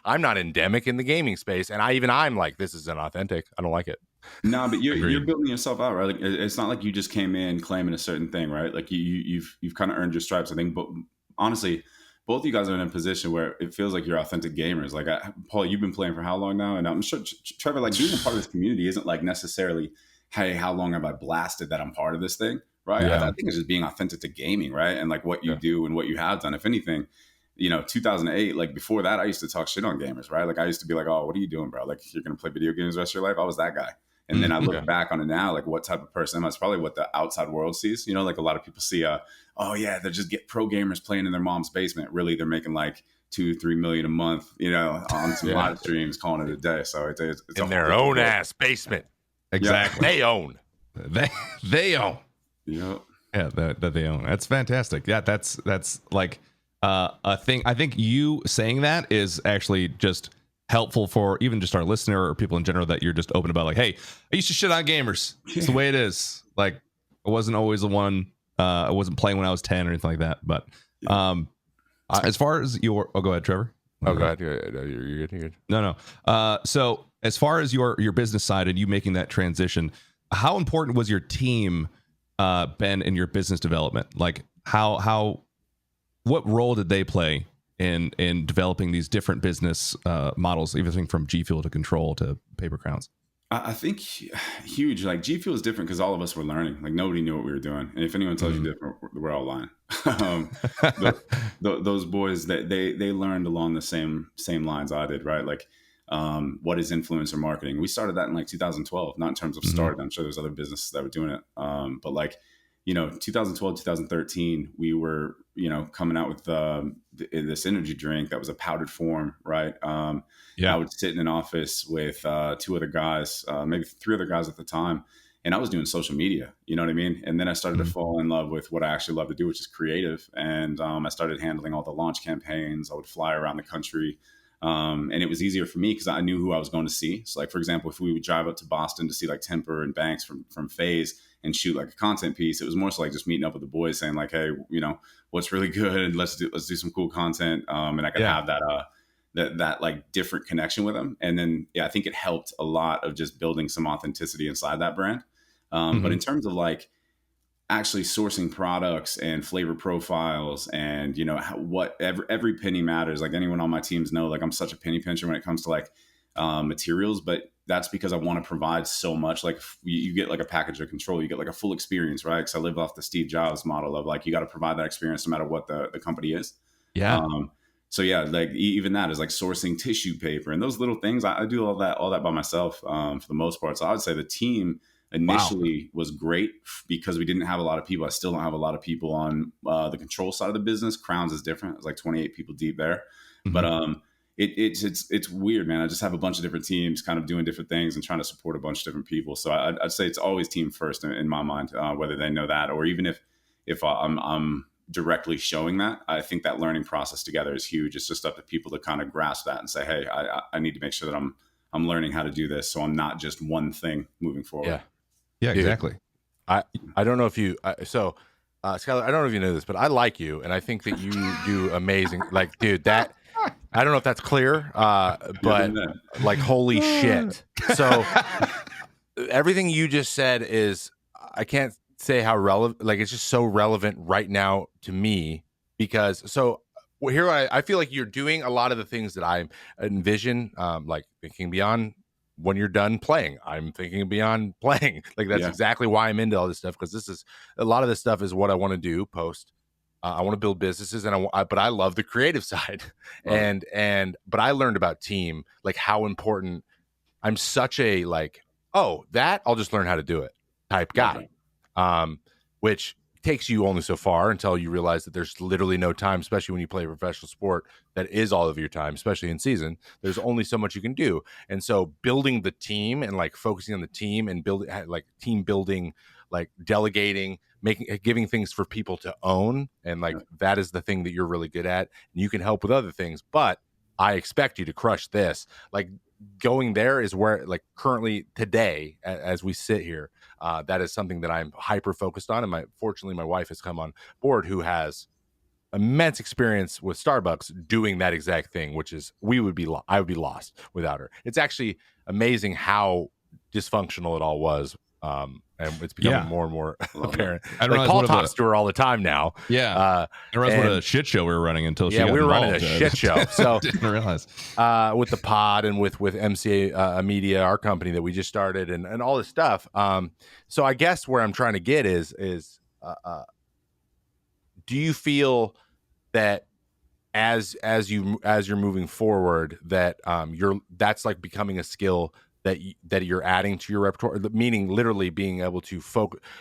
Speaker 1: I'm not endemic in the gaming space, and I'm like, this isn't authentic. I don't like it.
Speaker 3: No, but you're building yourself out, right? Like, it's not like you just came in claiming a certain thing, right? Like you've kind of earned your stripes, I think. But honestly, both of you guys are in a position where it feels like you're authentic gamers. Like Paul, you've been playing for how long now? And I'm sure Trevor, like being a part of this community isn't like necessarily, hey, how long have I blasted that I'm part of this thing, right? I think it's just being authentic to gaming, right? And like what you do and what you have done. If anything, you know, 2008, like before that, I used to talk shit on gamers, right? Like I used to be like, oh, what are you doing, bro? Like you're going to play video games the rest of your life? I was that guy. And then I look back on it now, like what type of person am I? It's probably what the outside world sees. You know, like a lot of people see, oh yeah, they're just pro gamers playing in their mom's basement. Really, they're making like $2-3 million a month, you know, on some live streams, calling it a day. So it's
Speaker 1: in their own ass basement.
Speaker 2: Exactly.
Speaker 1: They own.
Speaker 2: They own.
Speaker 3: Yep.
Speaker 2: Yeah, that they own. That's fantastic. Yeah, that's like a thing. I think you saying that is actually just helpful for even just our listener or people in general, that you're just open about, like, hey, I used to shit on gamers. It's the way it is. Like, I wasn't always the one. I wasn't playing when I was 10 or anything like that. But as far as your, go ahead, Trevor.
Speaker 1: Oh, go ahead. You're good.
Speaker 2: No. So as far as your business side and you making that transition, how important was your team, Ben, in your business development? Like what role did they play in developing these different business models, everything from G Fuel to Control to Paper Crowns?
Speaker 3: I think huge. Like G Fuel is different because all of us were learning. Like nobody knew what we were doing, and if anyone tells you different, we're all lying. Those boys, they learned along the same lines I did, right? Like, what is influencer marketing? We started that in like 2012, not in terms of started. I'm sure there's other businesses that were doing it, but like, you know, 2012, 2013, we were, you know, coming out with this energy drink that was a powdered form, right? I would sit in an office with 2 other guys, maybe 3 other guys at the time, and I was doing social media, you know what I mean? And then I started to fall in love with what I actually love to do, which is creative. And I started handling all the launch campaigns. I would fly around the country. And it was easier for me because I knew who I was going to see. So like, for example, if we would drive up to Boston to see like Temper and Banks from FaZe and shoot like a content piece, it was more so like just meeting up with the boys saying like, hey, you know, what's really good? Let's do some cool content. And I could have that like different connection with them. And then, I think it helped a lot of just building some authenticity inside that brand. But in terms of like actually sourcing products and flavor profiles and, you know, what every penny matters. Like anyone on my teams know, like I'm such a penny pincher when it comes to like materials, but that's because I want to provide so much. Like you get like a package of Control, you get like a full experience, right? Because I live off the Steve Jobs model of like, you got to provide that experience no matter what the company is.
Speaker 2: Yeah.
Speaker 3: So yeah, like even that is like sourcing tissue paper and those little things. I do all that by myself for the most part. So I would say the team initially was great because we didn't have a lot of people. I still don't have a lot of people on the control side of the business. Crowns is different. It's like 28 people deep there, but it's weird, man. I just have a bunch of different teams kind of doing different things and trying to support a bunch of different people. So I'd say it's always team first in my mind, whether they know that or even if I'm directly showing that. I think that learning process together is huge. It's just up to people to kind of grasp that and say, hey, I need to make sure that I'm learning how to do this, so I'm not just one thing moving forward.
Speaker 2: Yeah, exactly.
Speaker 1: I don't know if you Skyler, I don't know if you know this, but I like you, and I think that you do amazing. Like, dude, that I don't know if that's clear, but like, holy shit! So everything you just said is, I can't say how relevant. Like, it's just so relevant right now to me because here I feel like you're doing a lot of the things that I envision, like thinking beyond. When you're done playing, I'm thinking beyond playing. Like, that's exactly why I'm into all this stuff, because this is a lot of this stuff is what I want to do post. I want to build businesses, and but I love the creative side. Right. But I learned about team, like how important. I'm such a like, oh, that I'll just learn how to do it type guy, which takes you only so far until you realize that there's literally no time, especially when you play a professional sport that is all of your time, especially in season. There's only so much you can do. And so building the team and like focusing on the team and building like team building, like delegating, giving things for people to own. And like, that is the thing that you're really good at. And you can help with other things, but I expect you to crush this. Like, going there is where, like, currently today, as we sit here, that is something that I'm hyper focused on. And fortunately, my wife has come on board, who has immense experience with Starbucks doing that exact thing, which is I would be lost without her. It's actually amazing how dysfunctional it all was. And it's becoming more and more apparent. Like, Paul talks to her all the time now.
Speaker 2: I realized what a shit show we were running until she got
Speaker 1: we were
Speaker 2: involved.
Speaker 1: running a shit show. So
Speaker 2: didn't realize
Speaker 1: with the pod and with MCA Media, our company that we just started, and all this stuff. So I guess where I'm trying to get is do you feel that as you're moving forward that that's like becoming a skill that you're adding to your repertoire, meaning literally being able to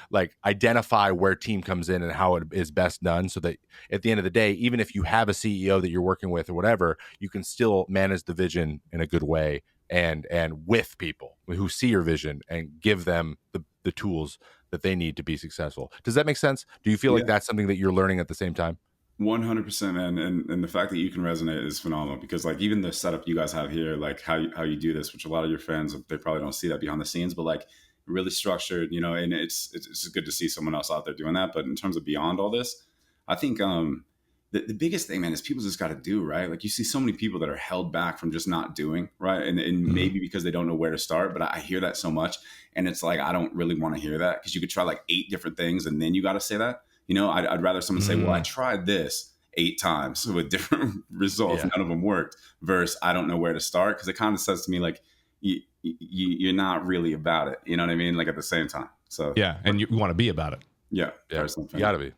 Speaker 1: like identify where team comes in and how it is best done, so that at the end of the day, even if you have a CEO that you're working with or whatever, you can still manage the vision in a good way and with people who see your vision and give them the tools that they need to be successful. Does that make sense? Do you feel like that's something that you're learning at the same time?
Speaker 3: 100%, man. And the fact that you can resonate is phenomenal, because like even the setup you guys have here, like how you do this, which a lot of your fans, they probably don't see that behind the scenes, but like really structured, you know, and it's good to see someone else out there doing that. But in terms of beyond all this, I think the biggest thing, man, is people just got to do, right? Like, you see so many people that are held back from just not doing, right? And maybe because they don't know where to start, but I hear that so much. And it's like, I don't really want to hear that, because you could try like 8 different things and then you got to say that. You know, I'd rather someone say, well, I tried this 8 times with different results. None of them worked, versus I don't know where to start. Because it kind of says to me, like, you're not really about it. You know what I mean? Like, at the same time. So
Speaker 2: yeah. And you want to be about it.
Speaker 3: Yeah.
Speaker 1: You got to be.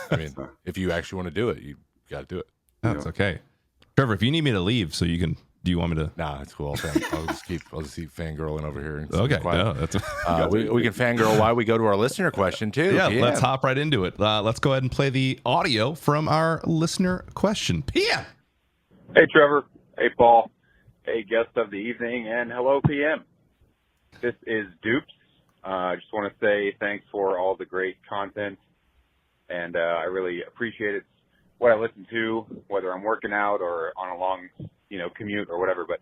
Speaker 1: I mean, if you actually want to do it, you got to do it.
Speaker 2: That's okay. Trevor, if you need me to leave so you can, do you want me to?
Speaker 1: Nah, it's cool. I'll just keep fangirling over here.
Speaker 2: Okay. No, that's
Speaker 1: we can fangirl while we go to our listener question too.
Speaker 2: Yeah, let's hop right into it. Let's go ahead and play the audio from our listener question. PM.
Speaker 4: Hey, Trevor. Hey, Paul. Hey, guest of the evening, and hello, PM. This is Dupes. I just want to say thanks for all the great content, and I really appreciate it. What I listen to, whether I'm working out or on a long, commute or whatever. But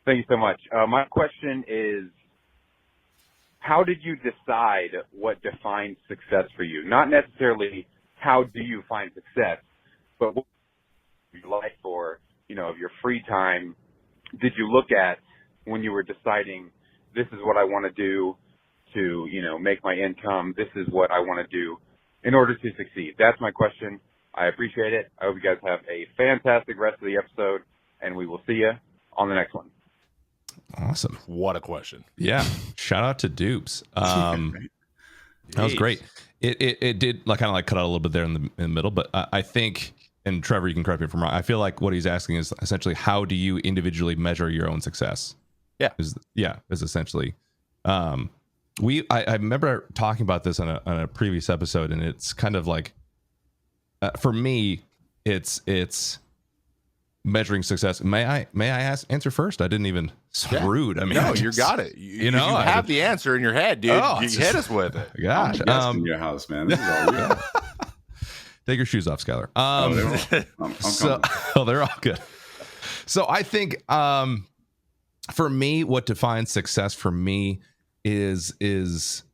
Speaker 4: thank you so much. My question is, how did you decide what defines success for you? Not necessarily how do you find success, but what your life or, of your free time did you look at when you were deciding this is what I want to do to, make my income. This is what I want to do in order to succeed. That's my question. I appreciate it. I hope you guys have a fantastic rest of the episode, and we will see you on the next one.
Speaker 2: Awesome.
Speaker 1: What a question.
Speaker 2: Yeah. Shout out to Dupes. That was great. It did like kind of like cut out a little bit there in the middle, but I think and Trevor, you can correct me if I'm wrong. I feel like what he's asking is essentially, how do you individually measure your own success?
Speaker 1: Yeah.
Speaker 2: Is essentially. I remember talking about this on a previous episode, and it's kind of like, for me, it's measuring success. May I answer first? I didn't even. Rude. I mean,
Speaker 1: no, you got it. You have the answer in your head, dude. You hit us with it.
Speaker 2: Gosh,
Speaker 3: in your house, man. This is all you.
Speaker 2: Take your shoes off, Skyler. They're all good. So I think, for me, what defines success for me is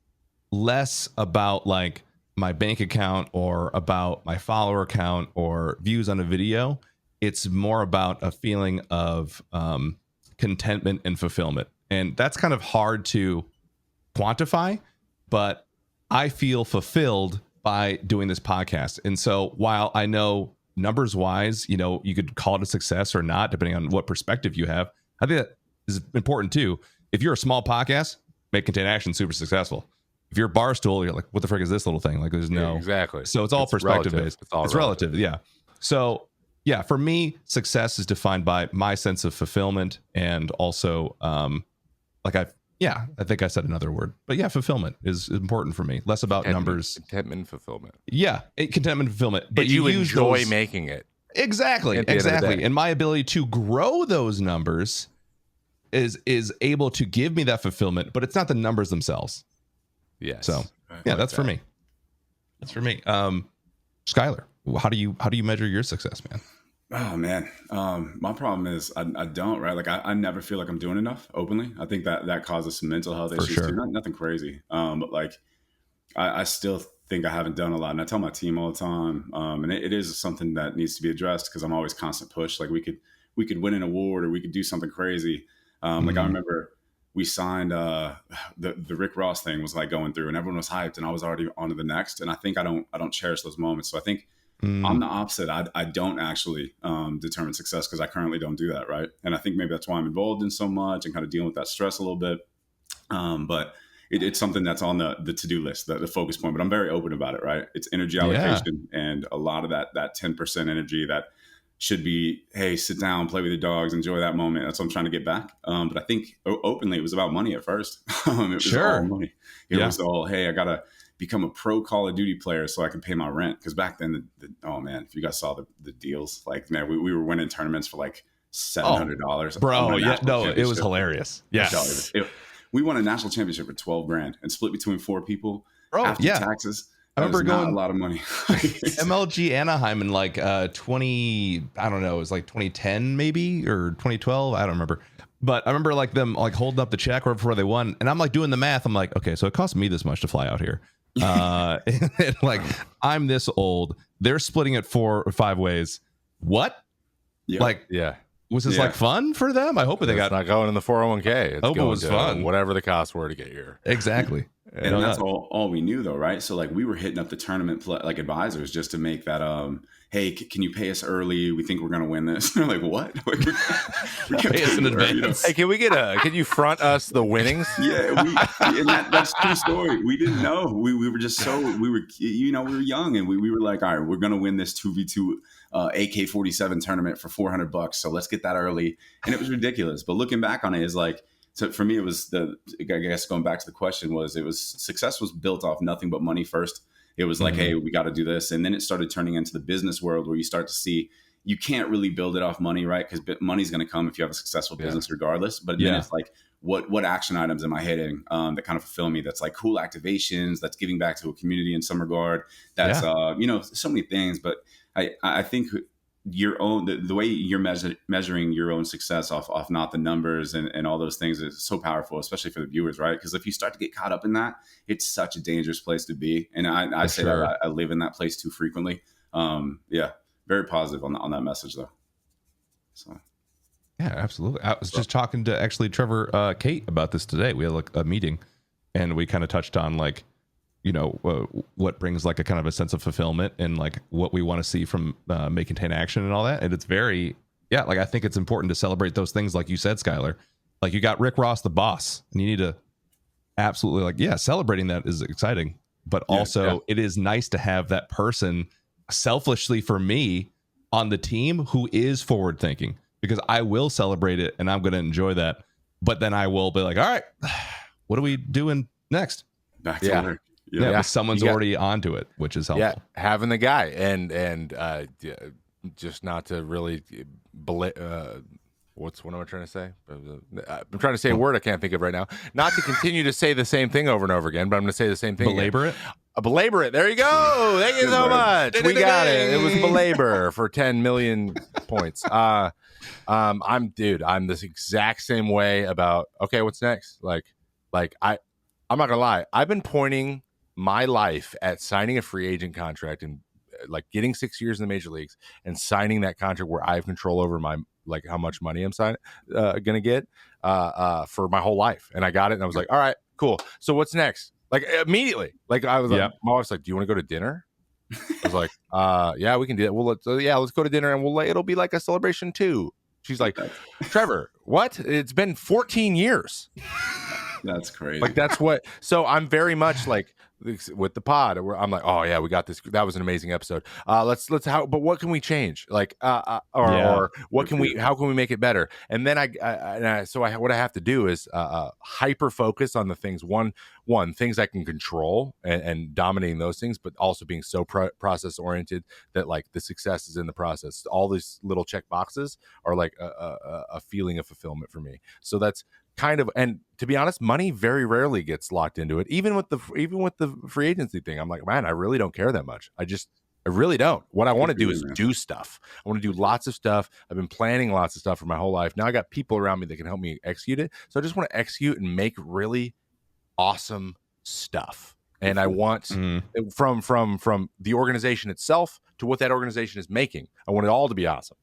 Speaker 2: less about like my bank account or about my follower count or views on a video. It's more about a feeling of contentment and fulfillment. And that's kind of hard to quantify, but I feel fulfilled by doing this podcast. And so while I know numbers wise, you know, you could call it a success or not, depending on what perspective you have, I think that is important too. If you're a small podcast, Make Contain Action super successful. If you're a Barstool, you're like, what the frick is this little thing? Like, there's no.
Speaker 1: Exactly.
Speaker 2: So it's all perspective based. It's relative. Yeah. So yeah, for me, success is defined by my sense of fulfillment, and also I think I said another word, but yeah, fulfillment is important for me. Less about numbers.
Speaker 1: Contentment and fulfillment.
Speaker 2: Yeah, contentment and fulfillment. But
Speaker 1: you enjoy making it.
Speaker 2: Exactly. And my ability to grow those numbers is able to give me that fulfillment, but it's not the numbers themselves.
Speaker 1: Yes.
Speaker 2: So yeah, that's for me. That's for me. Skyler, how do you measure your success, man?
Speaker 3: Oh man, my problem is I don't, right? Like I never feel like I'm doing enough openly. I think that causes some mental health issues too. Nothing crazy, but like I still think I haven't done a lot, and I tell my team all the time. And it is something that needs to be addressed, because I'm always constant push. Like we could win an award, or we could do something crazy. Like I remember we signed the Rick Ross thing was like going through, and everyone was hyped, and I was already on to the next. And I think I don't cherish those moments. So I think I'm the opposite. I don't actually determine success, because I currently don't do that, right? And I think maybe that's why I'm involved in so much and kind of dealing with that stress a little bit. But it's something that's on the to-do list, the focus point. But I'm very open about it, right? It's energy allocation, and a lot of that 10% energy that should be, hey, sit down, play with your dogs, enjoy that moment. That's what I'm trying to get back. But I think openly it was about money at first. It was all money. It was all, hey, I got to become a pro Call of Duty player so I can pay my rent. Because back then, oh man, if you guys saw the deals, like, man, we were winning tournaments for like $700.
Speaker 2: Bro, yeah, no, it was hilarious. Yeah.
Speaker 3: We won a national championship for $12,000 and split between 4 people after taxes.
Speaker 2: I remember going
Speaker 3: a lot of money.
Speaker 2: MLG Anaheim in like 20, I don't know, it was like 2010 maybe, or 2012, I don't remember. But I remember like them like holding up the check right before they won, and I'm like doing the math. I'm like, okay, so it cost me this much to fly out here. And like I'm this old. They're splitting it 4 or 5 ways. What?
Speaker 3: Yeah.
Speaker 2: Like, was this like fun for them? I hope they got
Speaker 1: not going in the 401k. It's
Speaker 2: hope it was fun.
Speaker 1: Whatever the costs were to get here.
Speaker 2: Exactly.
Speaker 3: And that's all we knew though, right? So like we were hitting up the tournament like advisors just to make that hey, can you pay us early? We think we're going to win this. They're like, what? Like, we
Speaker 2: pay us in advance.
Speaker 1: Hey, can you front us the winnings?
Speaker 3: Yeah, and that's true story. We didn't know. We were just we were young, and we were like, all right, we're going to win this 2v2 AK-47 tournament for $400. So let's get that early. And it was ridiculous. But looking back on it is like, so for me, it was I guess going back to the question success was built off nothing but money first. It was like, hey, we got to do this. And then it started turning into the business world, where you start to see you can't really build it off money, right? Because money's going to come if you have a successful business regardless. But then it's like, what action items am I hitting that kind of fulfill me? That's like cool activations, that's giving back to a community in some regard. That's, so many things. But I think your own the way you're measuring your own success off not the numbers and all those things is so powerful, especially for the viewers, right? Because if you start to get caught up in that, it's such a dangerous place to be. And I say that I live in that place too frequently. Very positive on that message though. So
Speaker 2: yeah, absolutely. I was just talking to actually Trevor Kate about this today. We had like a meeting, and we kind of touched on like, what brings like a kind of a sense of fulfillment, and like what we want to see from May Contain Action and all that. And it's very, like I think it's important to celebrate those things, like you said, Skyler. Like you got Rick Ross, the boss, and you need to absolutely celebrating that is exciting. But also it is nice to have that person, selfishly for me, on the team who is forward thinking, because I will celebrate it and I'm going to enjoy that. But then I will be like, all right, what are we doing next?
Speaker 3: Back to work.
Speaker 2: Yeah, but someone's already onto it, which is helpful.
Speaker 1: Yeah, having the guy and just not to really what am I trying to say? I'm trying to say a word I can't think of right now. Not to continue to say the same thing over and over again, but I'm going to say the same thing.
Speaker 2: Belabor it?
Speaker 1: Belabor it. There you go. Thank you so much. We got it. It was belabor for 10 million points. I'm this exact same way about, okay, what's next? Like I'm not gonna lie. I've been pointing my life at signing a free agent contract and like getting 6 years in the major leagues and signing that contract where I have control over my, like how much money I'm gonna get for my whole life. And I got it and I was like, all right, cool. So what's next? Like immediately, like I was like, my wife's like, do you want to go to dinner? I was like, yeah, we can do that. Well, let's go to dinner and it'll be like a celebration too. She's like, Trevor, what? It's been 14 years.
Speaker 3: That's crazy.
Speaker 1: Like that's what. So I'm very much like with the pod. Where I'm like, oh yeah, we got this. That was an amazing episode. Let's how. But what can we change? Like, or what can we? How can we make it better? And then what I have to do is hyper focus on the things. One things I can control and dominating those things, but also being so process oriented that like the success is in the process. All these little check boxes are like a feeling of fulfillment for me. So that's kind of, and to be honest, money very rarely gets locked into it. Even with the free agency thing, I'm like, man, I really don't care that much. I really don't. What I want to do is do stuff. I want to do lots of stuff. I've been planning lots of stuff for my whole life. Now I got people around me that can help me execute it. So I just want to execute and make really awesome stuff. And I want from the organization itself to what that organization is making. I want it all to be awesome.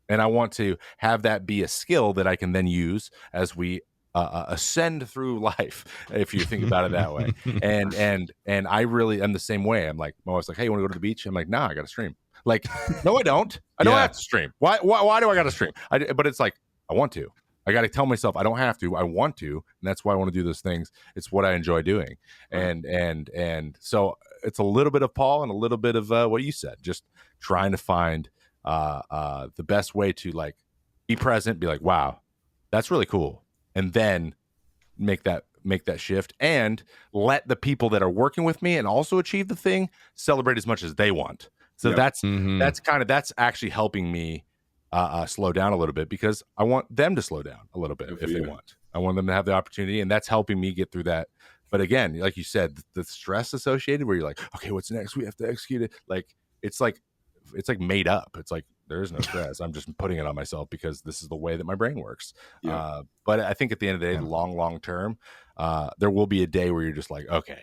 Speaker 1: And I want to have that be a skill that I can then use as we ascend through life, if you think about it that way. And I really am the same way. I'm like, my wife's like, hey, you want to go to the beach? I'm like, nah, I got to stream. Like, no, I don't. I don't have to stream. Why do I got to stream? But it's like, I want to. I got to tell myself I don't have to. I want to, and that's why I want to do those things. It's what I enjoy doing, and so it's a little bit of Paul and a little bit of what you said. Just trying to find the best way to like be present, be like, wow, that's really cool, and then make that shift and let the people that are working with me and also achieve the thing celebrate as much as they want. So that's actually helping me slow down a little bit, because I want them to slow down a little bit if they want. I want them to have the opportunity, and that's helping me get through that. But again, like you said, the stress associated where you're like, okay, what's next? We have to execute it. Like it's like made up. It's like there is no stress. I'm just putting it on myself because this is the way that my brain works. But I think at the end of the day, long term, there will be a day where you're just like, okay,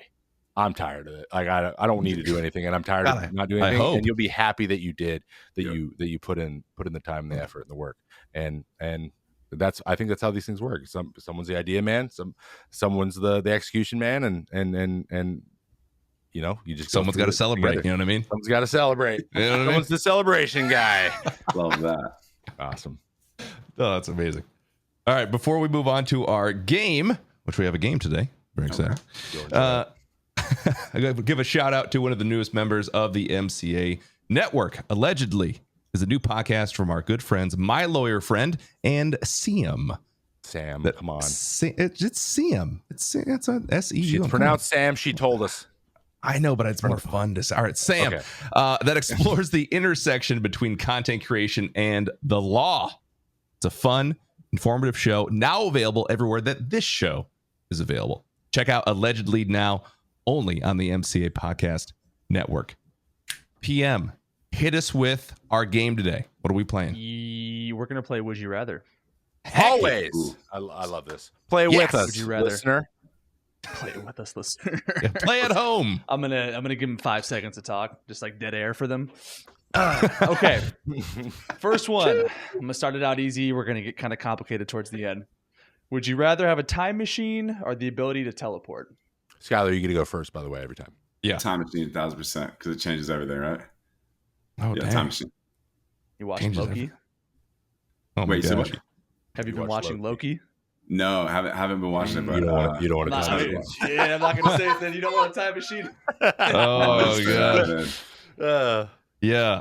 Speaker 1: I'm tired of it. Like I don't need to do anything, and I'm tired of not doing anything. And you'll be happy that you did that. You put in the time, and the effort, and the work. And I think that's how these things work. Someone's the idea man. Someone's the execution man, and you know, you just
Speaker 2: someone's got to celebrate.
Speaker 1: Together.
Speaker 2: You know what I mean?
Speaker 1: Someone's got to celebrate.
Speaker 2: You know what I mean?
Speaker 1: Someone's the celebration guy.
Speaker 3: Love that.
Speaker 1: Awesome.
Speaker 2: Oh, that's amazing. All right, before we move on to our game, which we have a game today, very excited. I got to give a shout out to one of the newest members of the MCA network. Allegedly is a new podcast from our good friends, My Lawyer Friend and Sam. Come on. It's Sam. It's an S-E-U.
Speaker 1: It's pronounced Sam. She told us.
Speaker 2: I know, but it's more fun to say. All right, Sam. Okay. That explores the intersection between content creation and the law. It's a fun, informative show, now available everywhere that this show is available. Check out Allegedly now, only on the MCA Podcast Network. PM, hit us with our game today. What are we playing?
Speaker 5: We're going to play Would You Rather.
Speaker 1: Always. I love this. Play with us,
Speaker 5: Would you rather?
Speaker 1: Listener.
Speaker 5: Play it with us, listener.
Speaker 2: Play at home.
Speaker 5: I'm gonna give them 5 seconds to talk, just like dead air for them. Okay. First one. I'm gonna start it out easy. We're gonna get kind of complicated towards the end. Would you rather have a time machine or the ability to teleport?
Speaker 1: Skyler, you get to go first, by the way, every time.
Speaker 2: Yeah.
Speaker 3: Time machine, 1,000%, because it changes everything, right?
Speaker 2: Oh,
Speaker 3: yeah,
Speaker 2: damn.
Speaker 3: time machine.
Speaker 5: You watching Loki?
Speaker 2: Everything. Oh,
Speaker 3: wait,
Speaker 2: my gosh.
Speaker 5: Have you been watching Loki?
Speaker 3: No, haven't been watching it. But,
Speaker 1: you don't want to
Speaker 5: I'm not going to say anything. You don't want a time machine.
Speaker 2: Oh, God.
Speaker 1: Uh,
Speaker 2: Yeah.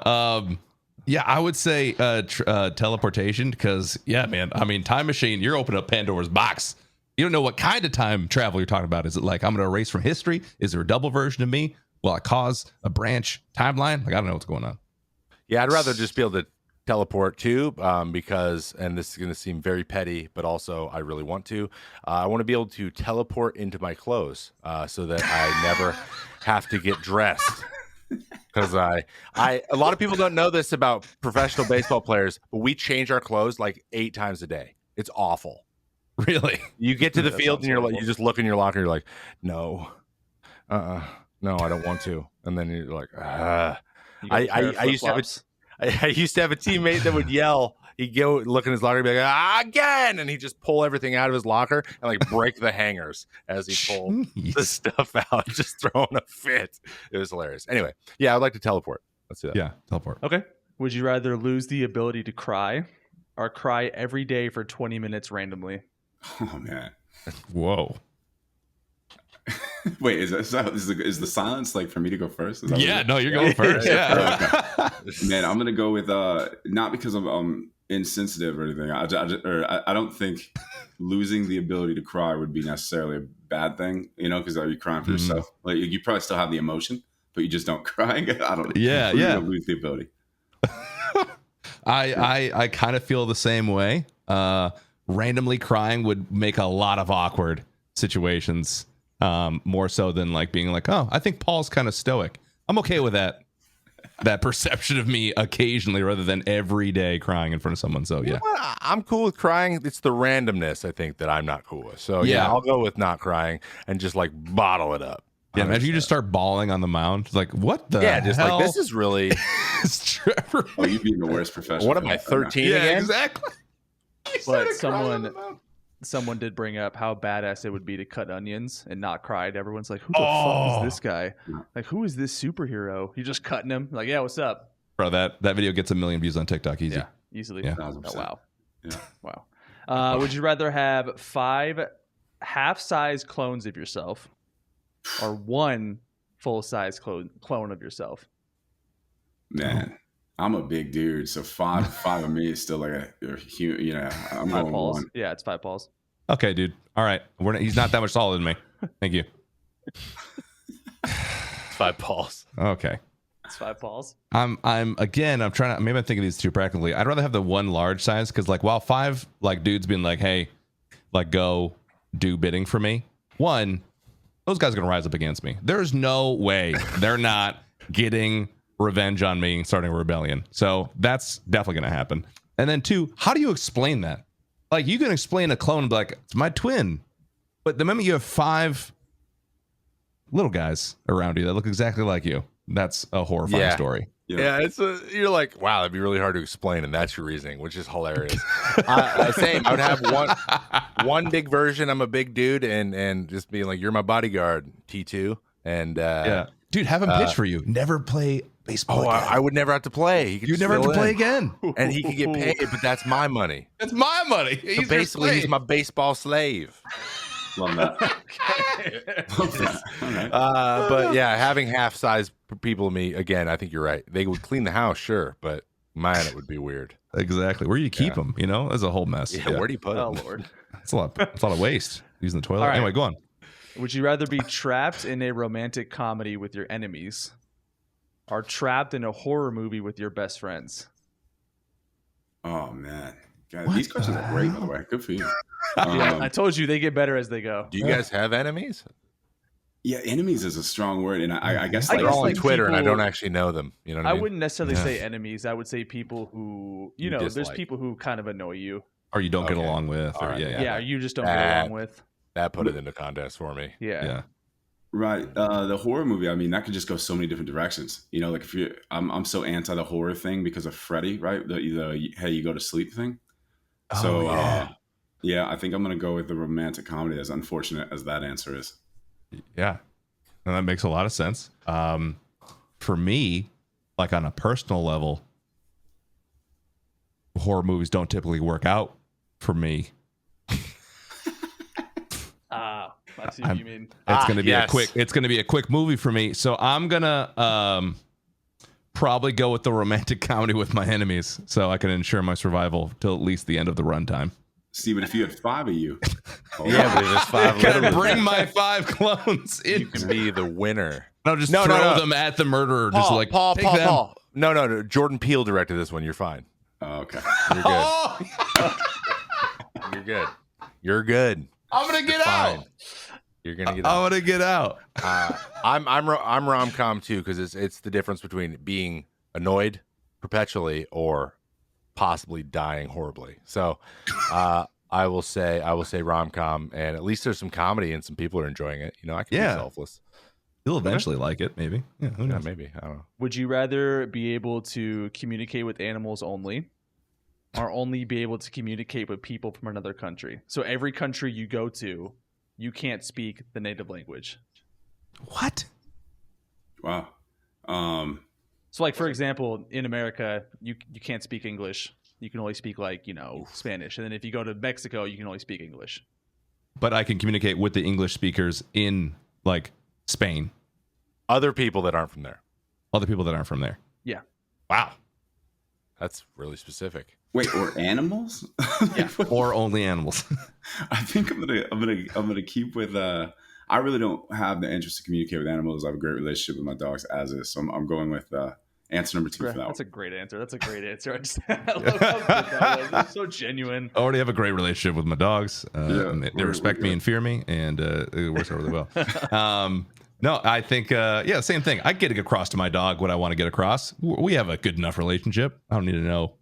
Speaker 2: Yeah, I would say teleportation because, yeah, man. I mean, time machine, you're opening up Pandora's box. You don't know what kind of time travel you're talking about. Is it like I'm going to erase from history? Is there a double version of me? Will I cause a branch timeline? Like, I don't know what's going on.
Speaker 1: Yeah, I'd rather just be able to teleport too, because, and this is going to seem very petty, but also I really want to. I want to be able to teleport into my clothes so that I never have to get dressed. Because a lot of people don't know this about professional baseball players, but we change our clothes like 8 times a day. It's awful.
Speaker 2: Really?
Speaker 1: You get to the field and
Speaker 5: horrible.
Speaker 1: you just look in your locker. You're like, no, no, I don't want to. And then you're like, I used to have I used to have a teammate that would yell. He'd go look in his locker and be like, again, and he'd just pull everything out of his locker and like break the hangers as he pulled the stuff out, just throwing a fit. It was hilarious. Anyway, yeah, I'd like to teleport. Let's do that.
Speaker 2: Yeah, teleport.
Speaker 5: Okay. Would you rather lose the ability to cry or cry every day for 20 minutes randomly?
Speaker 3: Oh man.
Speaker 2: Whoa.
Speaker 3: Wait, is the silence like for me to go first? Is that
Speaker 2: Yeah,
Speaker 3: what
Speaker 2: no, you're going first. Yeah.
Speaker 3: Okay. Man, I'm gonna go with not because I'm insensitive or anything. I don't think losing the ability to cry would be necessarily a bad thing, you know, because are you crying for yourself? Like you probably still have the emotion, but you just don't cry. I don't.
Speaker 2: Yeah,
Speaker 3: We're
Speaker 2: yeah.
Speaker 3: gonna lose the ability.
Speaker 2: I kind of feel the same way. Randomly crying would make a lot of awkward situations, more so than like being like, oh, I think Paul's kind of stoic. I'm okay with that perception of me occasionally rather than every day crying in front of someone. So yeah,
Speaker 1: I'm cool with crying. It's the randomness I think that I'm not cool with. So yeah, I'll go with not crying and just like bottle it up.
Speaker 2: Yeah, imagine you just start bawling on the mound. Like, what the
Speaker 1: just
Speaker 2: hell?
Speaker 1: like, this is really
Speaker 2: It's Trevor.
Speaker 3: Oh, you'd be the worst professional.
Speaker 1: What am I, 13
Speaker 2: Yeah,
Speaker 1: again?
Speaker 2: exactly.
Speaker 5: But someone did bring up how badass it would be to cut onions and not cry. And everyone's like, who the fuck is this guy? Like, who is this superhero? You're just cutting him. Like, yeah, what's up?
Speaker 2: Bro, that video gets 1 million views on TikTok easy.
Speaker 5: Yeah, easily.
Speaker 2: Yeah.
Speaker 5: Oh, wow.
Speaker 3: Yeah.
Speaker 5: Wow. Would you rather have 5 half-size clones of yourself or 1 full-size clone of yourself?
Speaker 3: Man, I'm a big dude, so five of me is still like a huge. You know, I'm
Speaker 5: 5
Speaker 3: going
Speaker 5: balls.
Speaker 3: 1.
Speaker 5: Yeah, it's 5 balls.
Speaker 2: Okay, dude. All right. He's not that much taller than me. Thank you.
Speaker 1: 5 balls.
Speaker 2: Okay.
Speaker 5: It's 5 balls.
Speaker 2: I'm trying to, maybe I'm thinking these too practically. I'd rather have the 1 large size because like while 5 like dudes being like, hey, like go do bidding for me. 1, those guys are gonna rise up against me. There's no way they're not getting revenge on me, starting a rebellion. So that's definitely gonna happen. And then 2, how do you explain that? Like you can explain a clone and be like, it's my twin. But the moment you have 5 little guys around you that look exactly like you, that's a horrifying story.
Speaker 1: Yeah, you're like, wow, that'd be really hard to explain, and that's your reasoning, which is hilarious. Same. I would have one big version. I'm a big dude, and just being like, you're my bodyguard, T2, and
Speaker 2: yeah, dude, have him pitch for you. Never play baseball.
Speaker 1: Oh, I would never have to play.
Speaker 2: You'd never have to play again,
Speaker 1: and he could get paid, but that's my money.
Speaker 2: That's my money.
Speaker 1: So basically, he's my baseball slave.
Speaker 3: Love that.
Speaker 1: But yeah, having half-size people, me again, I think you're right. They would clean the house, sure, but man, it would be weird.
Speaker 2: Exactly. Where do you keep them? You know, there's a whole mess.
Speaker 1: Yeah, where do you put them?
Speaker 5: Oh, Lord.
Speaker 2: It's a lot of waste using the toilet.
Speaker 5: All right.
Speaker 2: Anyway, go on.
Speaker 5: Would you rather be trapped in a romantic comedy with your enemies or trapped in a horror movie with your best friends?
Speaker 3: Oh man, God, these questions are great, by the way. Good for you.
Speaker 5: Yeah, I told you they get better as they go.
Speaker 1: Do you guys have enemies?
Speaker 3: Yeah, enemies is a strong word, and I guess
Speaker 5: I
Speaker 3: like
Speaker 1: They're all on
Speaker 5: like
Speaker 1: Twitter, and I
Speaker 5: people-
Speaker 1: don't actually know them. You know what I
Speaker 5: I
Speaker 1: mean?
Speaker 5: wouldn't necessarily say enemies. I would say people who,
Speaker 1: You
Speaker 5: there's
Speaker 1: dislike.
Speaker 5: people who kind of annoy you.
Speaker 2: Or you don't get
Speaker 1: Okay.
Speaker 2: along with. Or,
Speaker 1: All right.
Speaker 5: Yeah, you just don't get along with.
Speaker 1: That put it into contest for me.
Speaker 5: Yeah.
Speaker 3: right. The horror movie, I mean, that could just go so many different directions. You know, like if I'm so anti the horror thing because of Freddy, right? The hey, you go to sleep thing. So yeah, I think I'm gonna go with the romantic comedy, as unfortunate as that answer is.
Speaker 2: Yeah. And that makes a lot of sense. For me, like on a personal level, horror movies don't typically work out for me.
Speaker 5: I see what you mean.
Speaker 2: It's gonna be
Speaker 1: yes.
Speaker 2: a quick movie for me. So I'm gonna probably go with the romantic comedy with my enemies, so I can ensure my survival till at least the end of the runtime.
Speaker 3: See, but if you had 5 of you,
Speaker 1: Yeah, but there's 5
Speaker 2: Can
Speaker 1: literally.
Speaker 2: bring my 5 clones in.
Speaker 1: You can be the winner.
Speaker 2: No, just throw them at the murderer. Just like
Speaker 1: Paul.
Speaker 2: take them.
Speaker 1: Paul. No. Jordan Peele directed this one. You're fine.
Speaker 3: oh, okay.
Speaker 1: You're good. You're good. You're good.
Speaker 2: I'm gonna get
Speaker 1: Fine.
Speaker 2: out.
Speaker 1: You're gonna get
Speaker 2: I'm
Speaker 1: out.
Speaker 2: gonna get out.
Speaker 1: I'm rom-com too, because it's the difference between being annoyed perpetually or possibly dying horribly. So I will say rom-com, and at least there's some comedy and some people are enjoying it. You know, I can be selfless.
Speaker 2: You'll eventually like it, maybe. Yeah, who knows?
Speaker 1: Maybe. I don't know.
Speaker 5: Would you rather be able to communicate with animals only, or only be able to communicate with people from another country? So every country you go to, you can't speak the native language.
Speaker 2: What?
Speaker 3: Wow.
Speaker 5: So, like, for example, in America, you can't speak English. You can only speak, like, Spanish. And then if you go to Mexico, you can only speak English.
Speaker 2: But I can communicate with the English speakers in, like, Spain.
Speaker 1: Other people that aren't from there.
Speaker 2: Other people that aren't from there.
Speaker 5: Yeah.
Speaker 1: Wow. That's really specific.
Speaker 3: Wait, or animals?
Speaker 5: Yeah.
Speaker 2: Or only animals.
Speaker 3: I think I'm gonna keep with. I really don't have the interest to communicate with animals. I have a great relationship with my dogs as is, so I'm going with answer number 2 for that
Speaker 5: That's
Speaker 3: one.
Speaker 5: a great answer. That's a great answer. I love how good that was. It's so genuine.
Speaker 2: I already have a great relationship with my dogs. And they respect me and fear me, and it works out really well. No, I think, same thing. I get across to my dog what I want to get across. We have a good enough relationship. I don't need to know.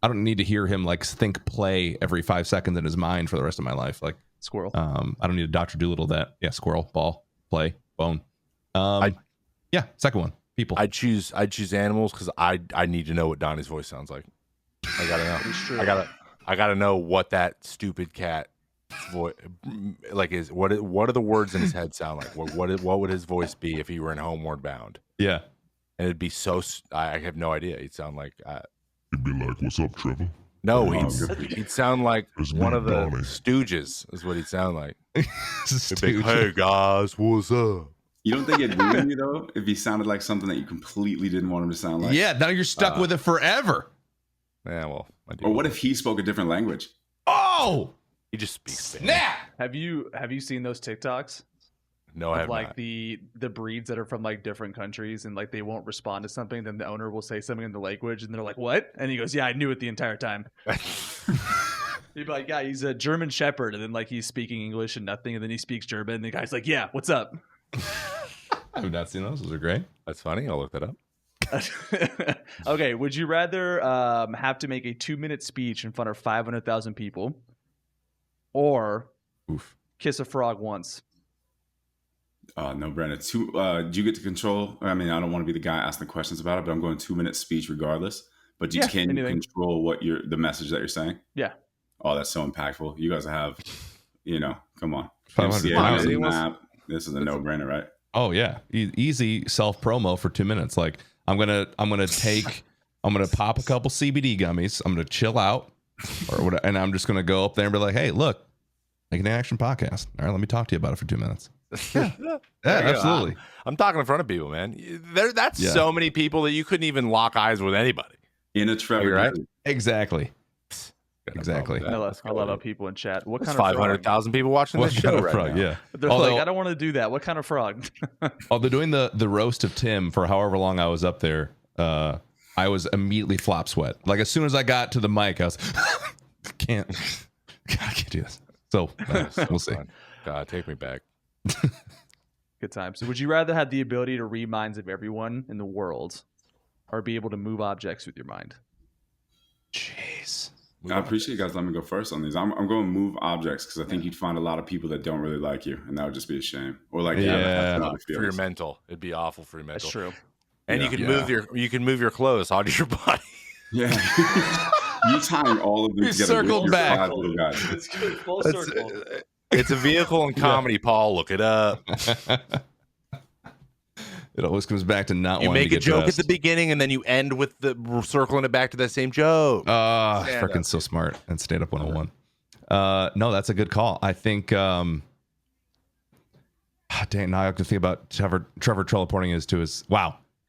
Speaker 2: I don't need to hear him like think play every 5 seconds in his mind for the rest of my life. Like
Speaker 5: Squirrel.
Speaker 2: I don't need a Dr. Doolittle that. Yeah, squirrel, ball, play, bone. Second one. People.
Speaker 1: I choose animals because I need to know what Donnie's voice sounds like. I gotta know.
Speaker 5: It's true.
Speaker 1: I gotta know what that stupid cat voice like is. What are the words in his head sound like? What would his voice be if he were in Homeward Bound?
Speaker 2: Yeah.
Speaker 1: And it'd be so. I have no idea. He'd sound like.
Speaker 6: He'd be like, "What's up, Trevor?"
Speaker 1: No, he'd sound like
Speaker 6: It's
Speaker 1: one
Speaker 6: me,
Speaker 1: of the
Speaker 6: Donnie.
Speaker 1: Stooges. Is what he'd sound like. He'd be,
Speaker 2: Stooges.
Speaker 1: hey guys, what's up?
Speaker 3: You don't think it'd ruin you though if he sounded like something that you completely didn't want him to sound like?
Speaker 2: Yeah, now you're stuck with it forever.
Speaker 1: Yeah, well, I do.
Speaker 3: Or what if he spoke a different language?
Speaker 2: Oh,
Speaker 1: he just speaks Spanish?
Speaker 2: snap!
Speaker 5: Have you seen those TikToks?
Speaker 1: No, I
Speaker 5: Of
Speaker 1: have
Speaker 5: like
Speaker 1: not.
Speaker 5: the breeds that are from like different countries, and like they won't respond to something, then the owner will say something in the language, and they're like, "What?" And he goes, "Yeah, I knew it the entire time." He'd be like, "Yeah, he's a German Shepherd," and then like he's speaking English and nothing, and then he speaks German, and the guy's like, "Yeah, what's up?"
Speaker 2: I have not seen those. Those are great.
Speaker 1: That's funny. I'll look that up.
Speaker 5: Okay, would you rather have to make a 2-minute speech in front of 500,000 people, or
Speaker 2: Oof.
Speaker 5: kiss a frog once?
Speaker 3: No, Brandon. Do you get to control? I mean, I don't want to be the guy asking the questions about it, but I'm going 2-minute speech regardless. But
Speaker 5: Yeah,
Speaker 3: can you
Speaker 5: anything.
Speaker 3: control what the message that you're saying?
Speaker 5: Yeah.
Speaker 3: Oh, that's so impactful. You guys have, come on.
Speaker 2: 500
Speaker 3: MCA
Speaker 2: pounds.
Speaker 3: on the map. This is a no-brainer, right?
Speaker 2: Oh yeah, easy self promo for 2 minutes. Like I'm gonna pop a couple CBD gummies. I'm gonna chill out, or what, and I'm just gonna go up there and be like, "Hey, look, make an action podcast. All right, let me talk to you about it for 2 minutes." Yeah,
Speaker 1: There you go.
Speaker 2: absolutely.
Speaker 1: I'm talking in front of people, man. That's so many people that you couldn't even lock eyes with anybody.
Speaker 3: In a Trevor.
Speaker 1: You're right.
Speaker 3: group.
Speaker 2: Exactly. Exactly.
Speaker 5: I love how people in chat. What
Speaker 1: There's
Speaker 5: kind of frog?
Speaker 1: 500,000 people watching
Speaker 2: What
Speaker 1: this
Speaker 2: kind
Speaker 1: show
Speaker 2: of
Speaker 1: right
Speaker 2: frog?
Speaker 1: now.
Speaker 2: Yeah.
Speaker 5: They're
Speaker 2: Although-
Speaker 5: like, I don't want to do that. What kind of frog?
Speaker 2: Oh, they're doing the roast of Tim for however long I was up there. I was immediately flop sweat. Like as soon as I got to the mic, I was I can't do this. So we'll see.
Speaker 1: Fun. God, take me back.
Speaker 5: Good time. So would you rather have the ability to read minds of everyone in the world, or be able to move objects with your mind?
Speaker 2: Jeez.
Speaker 3: I appreciate you guys letting me go first on these. I'm going to move objects because I think you'd find a lot of people that don't really like you, and that would just be a shame. Or like,
Speaker 2: Yeah.
Speaker 3: have
Speaker 1: For your mental, it'd be awful for your mental.
Speaker 5: That's true.
Speaker 1: And
Speaker 3: Yeah.
Speaker 1: you can move your clothes onto your body.
Speaker 3: Yeah. You tying all of them
Speaker 2: You
Speaker 3: together. with
Speaker 2: circled
Speaker 3: your
Speaker 2: back.
Speaker 3: 5 little guys.
Speaker 5: It's good. Full circle.
Speaker 1: It's a vehicle in comedy, Paul. Look it up.
Speaker 2: It always comes back to not
Speaker 1: You
Speaker 2: wanting
Speaker 1: make
Speaker 2: to
Speaker 1: a
Speaker 2: get
Speaker 1: joke
Speaker 2: dressed.
Speaker 1: at the beginning, and then you end with the circling it back to that same joke. Stand
Speaker 2: Freaking
Speaker 1: up.
Speaker 2: so smart. And Stand Up 101. No, that's a good call. I think dang, now I have to think about Trevor teleporting is to his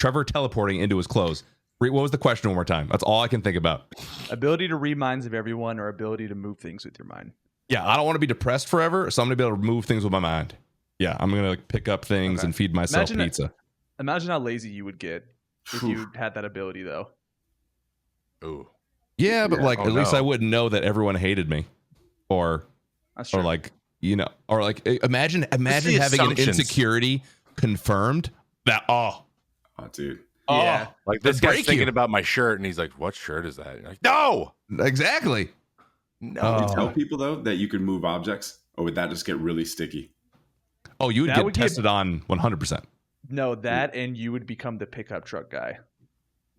Speaker 2: Trevor teleporting into his clothes. What was the question one more time? That's all I can think about.
Speaker 5: Ability to read minds of everyone or ability to move things with your mind.
Speaker 2: Yeah, I don't want to be depressed forever, so I'm going to be able to move things with my mind. Yeah, I'm going to pick up things and feed myself pizza.
Speaker 5: Imagine how lazy you would get if you had that ability, though.
Speaker 1: Ooh.
Speaker 2: Yeah, but like at least I wouldn't know that everyone hated me, or like or like imagine having an insecurity confirmed.
Speaker 3: Dude.
Speaker 1: Yeah, like this guy's thinking about my shirt, and he's like, "What shirt is that?" Like, no,
Speaker 2: exactly.
Speaker 1: No.
Speaker 3: Would you tell people though that you could move objects, or would that just get really sticky?
Speaker 2: Oh, you would get tested on 100%.
Speaker 5: No, that and you would become the pickup truck guy.